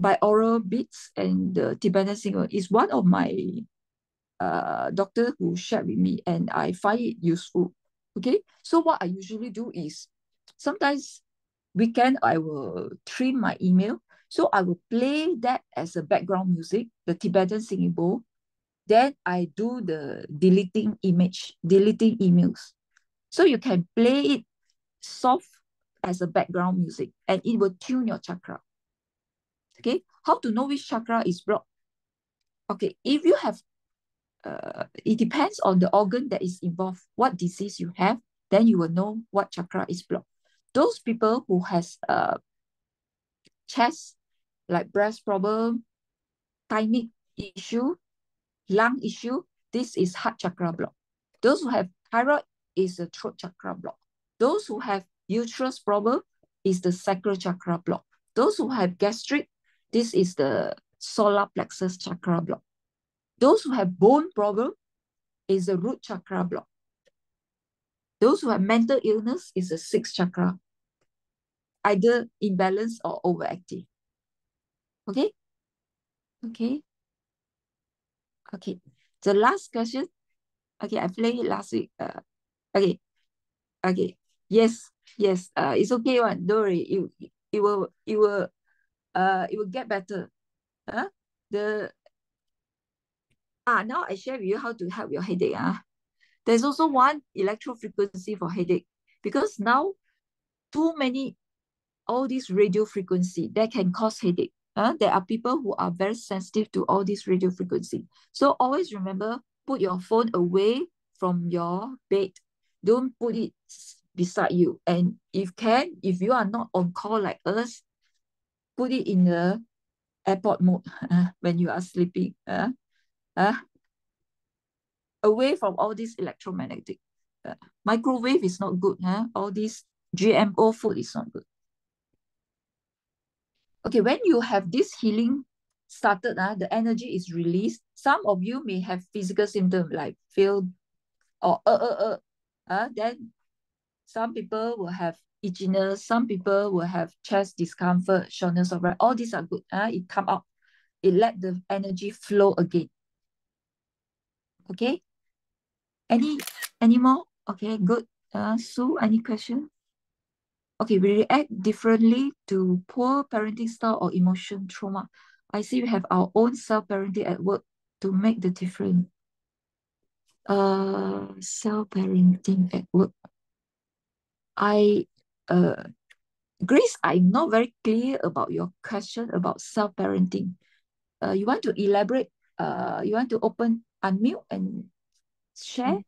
Speaker 1: binaural beats and the Tibetan singer is one of my doctor who shared with me, and I find it useful. Okay, so what I usually do is sometimes weekend I will trim my email, so I will play that as a background music, the Tibetan singing bowl. Then I do the deleting emails. So you can play it soft as a background music and it will tune your chakra. Okay, how to know which chakra is blocked? Okay, if you have, it depends on the organ that is involved, what disease you have, then you will know what chakra is blocked. Those people who has chest, like breast problem, thymic issue, lung issue, this is heart chakra block. Those who have thyroid is the throat chakra block. Those who have uterus problem is the sacral chakra block. Those who have gastric, this is the solar plexus chakra block. Those who have bone problem is the root chakra block. Those who have mental illness is the sixth chakra, either imbalanced or overactive. Okay? Okay. Okay. The last question. Okay, I played it last week. Okay. Okay. Yes. Yes. It's okay one. Don't worry. It will get better. Now I share with you how to help your headache. There's also one electro-frequency for headache, because now too many all these radio frequency that can cause headache. There are people who are very sensitive to all these radio frequency. So always remember, put your phone away from your bed. Don't put it beside you. And if you are not on call like us, put it in the airport mode when you are sleeping. Away from all this electromagnetic. Microwave is not good. All this GMO food is not good. Okay, when you have this healing started, the energy is released. Some of you may have physical symptoms like feel or then some people will have itchiness, some people will have chest discomfort, shortness of breath. All these are good. It come out. It let the energy flow again. Okay. Any more? Okay, good. Sue, any question? Okay, we react differently to poor parenting style or emotion trauma. I see we have our own self-parenting at work to make the difference. Self-parenting at work. Grace, I'm not very clear about your question about self-parenting. You want to elaborate? You want to unmute and share?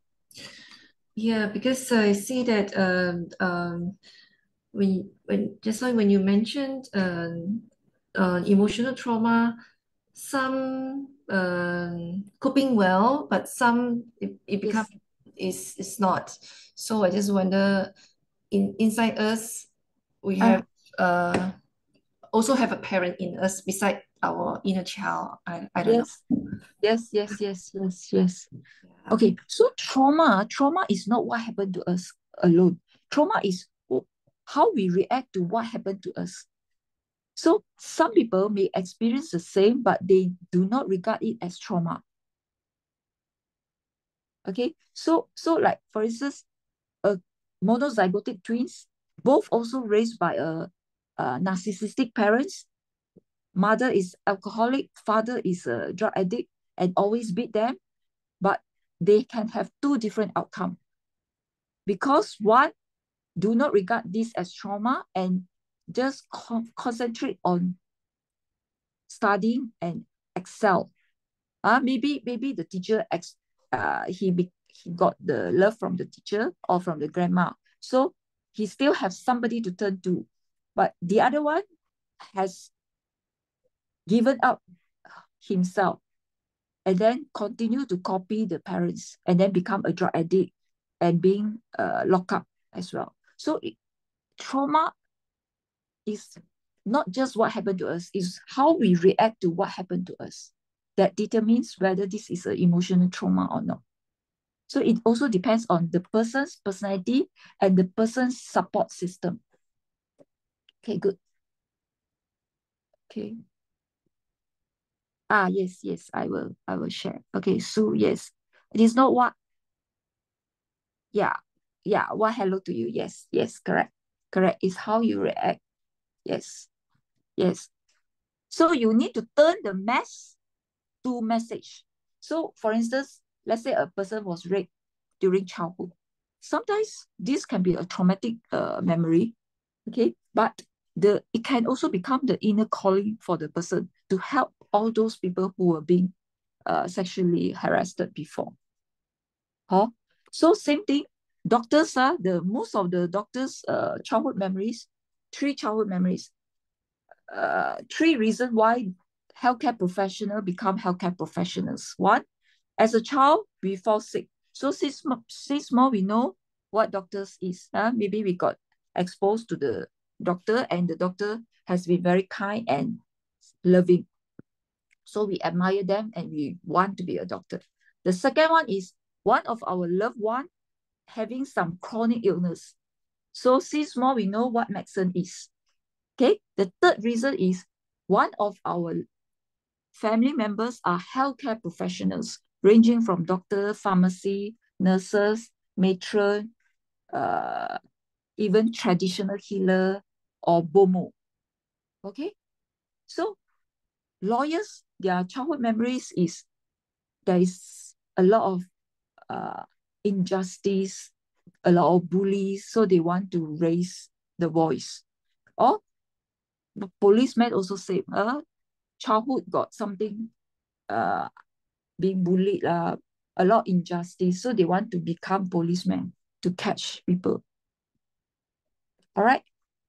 Speaker 9: Yeah, because I see that when just like when you mentioned emotional trauma, some coping well, but some it become is not. So I just wonder, inside us, we have also have a parent in us beside our inner child. I don't know.
Speaker 1: Yes. Okay, so trauma is not what happened to us alone. Trauma is how we react to what happened to us. So some people may experience the same, but they do not regard it as trauma. Okay, so like for instance, monozygotic twins, both also raised by a narcissistic parents. Mother is alcoholic, father is a drug addict and always beat them, but they can have two different outcomes. Because one do not regard this as trauma and just concentrate on studying and excel. Maybe the teacher he got the love from the teacher or from the grandma, so he still have somebody to turn to. But the other one has given up himself and then continue to copy the parents and then become a drug addict and being locked up as well. So trauma is not just what happened to us, is how we react to what happened to us that determines whether this is an emotional trauma or not. So it also depends on the person's personality and the person's support system. Okay, good. Okay. Yes, I will share. Okay, so yes, it is not what, yeah, what hello to you. Yes, correct. It's how you react. Yes. So you need to turn the mess to message. So for instance, let's say a person was raped during childhood. Sometimes this can be a traumatic memory, okay? But it can also become the inner calling for the person to help all those people who were being sexually harassed before. So same thing, doctors are most of the doctors' childhood memories, 3 childhood memories. 3 reasons why healthcare professionals become healthcare professionals. 1, as a child, we fall sick. So since small, we know what doctors is. Maybe we got exposed to the doctor and the doctor has been very kind and loving. So we admire them and we want to be a doctor. The second one is one of our loved one having some chronic illness. So since small, we know what medicine is. Okay. The third reason is one of our family members are healthcare professionals, ranging from doctor, pharmacy, nurses, matron, even traditional healer or BOMO. Okay. So lawyers, their childhood memories is there is a lot of injustice, a lot of bullies, so they want to raise the voice. Or the policeman also say, childhood got something being bullied, a lot of injustice, so they want to become policemen to catch people. All right,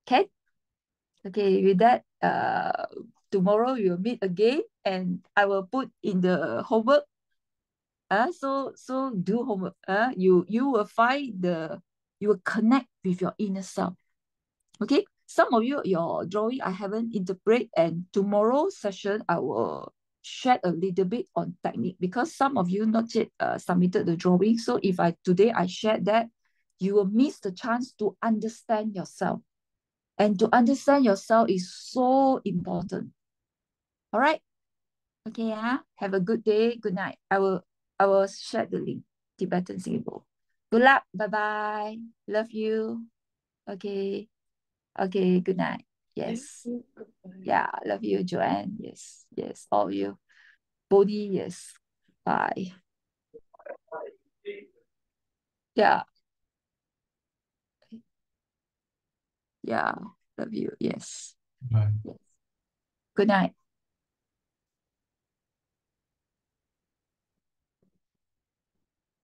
Speaker 1: okay? Okay, with that, tomorrow we will meet again and I will put in the homework. So do homework. You will you will connect with your inner self. Okay, some of you, your drawing I haven't interpret, and tomorrow's session I will share a little bit on technique because some of you not yet submitted the drawing. So if today I share that, you will miss the chance to understand yourself. And to understand yourself is so important. All right. Okay, have a good day. Good night. I will share the link. Tibetan Singapore. Good luck. Bye-bye. Love you. Okay. Okay, good night. Yes. Yeah, love you, Joanne. Yes. All of you. Bodhi, yes. Bye. Yeah. Yeah, love you. Yes.
Speaker 10: Bye.
Speaker 1: Yes. Good night.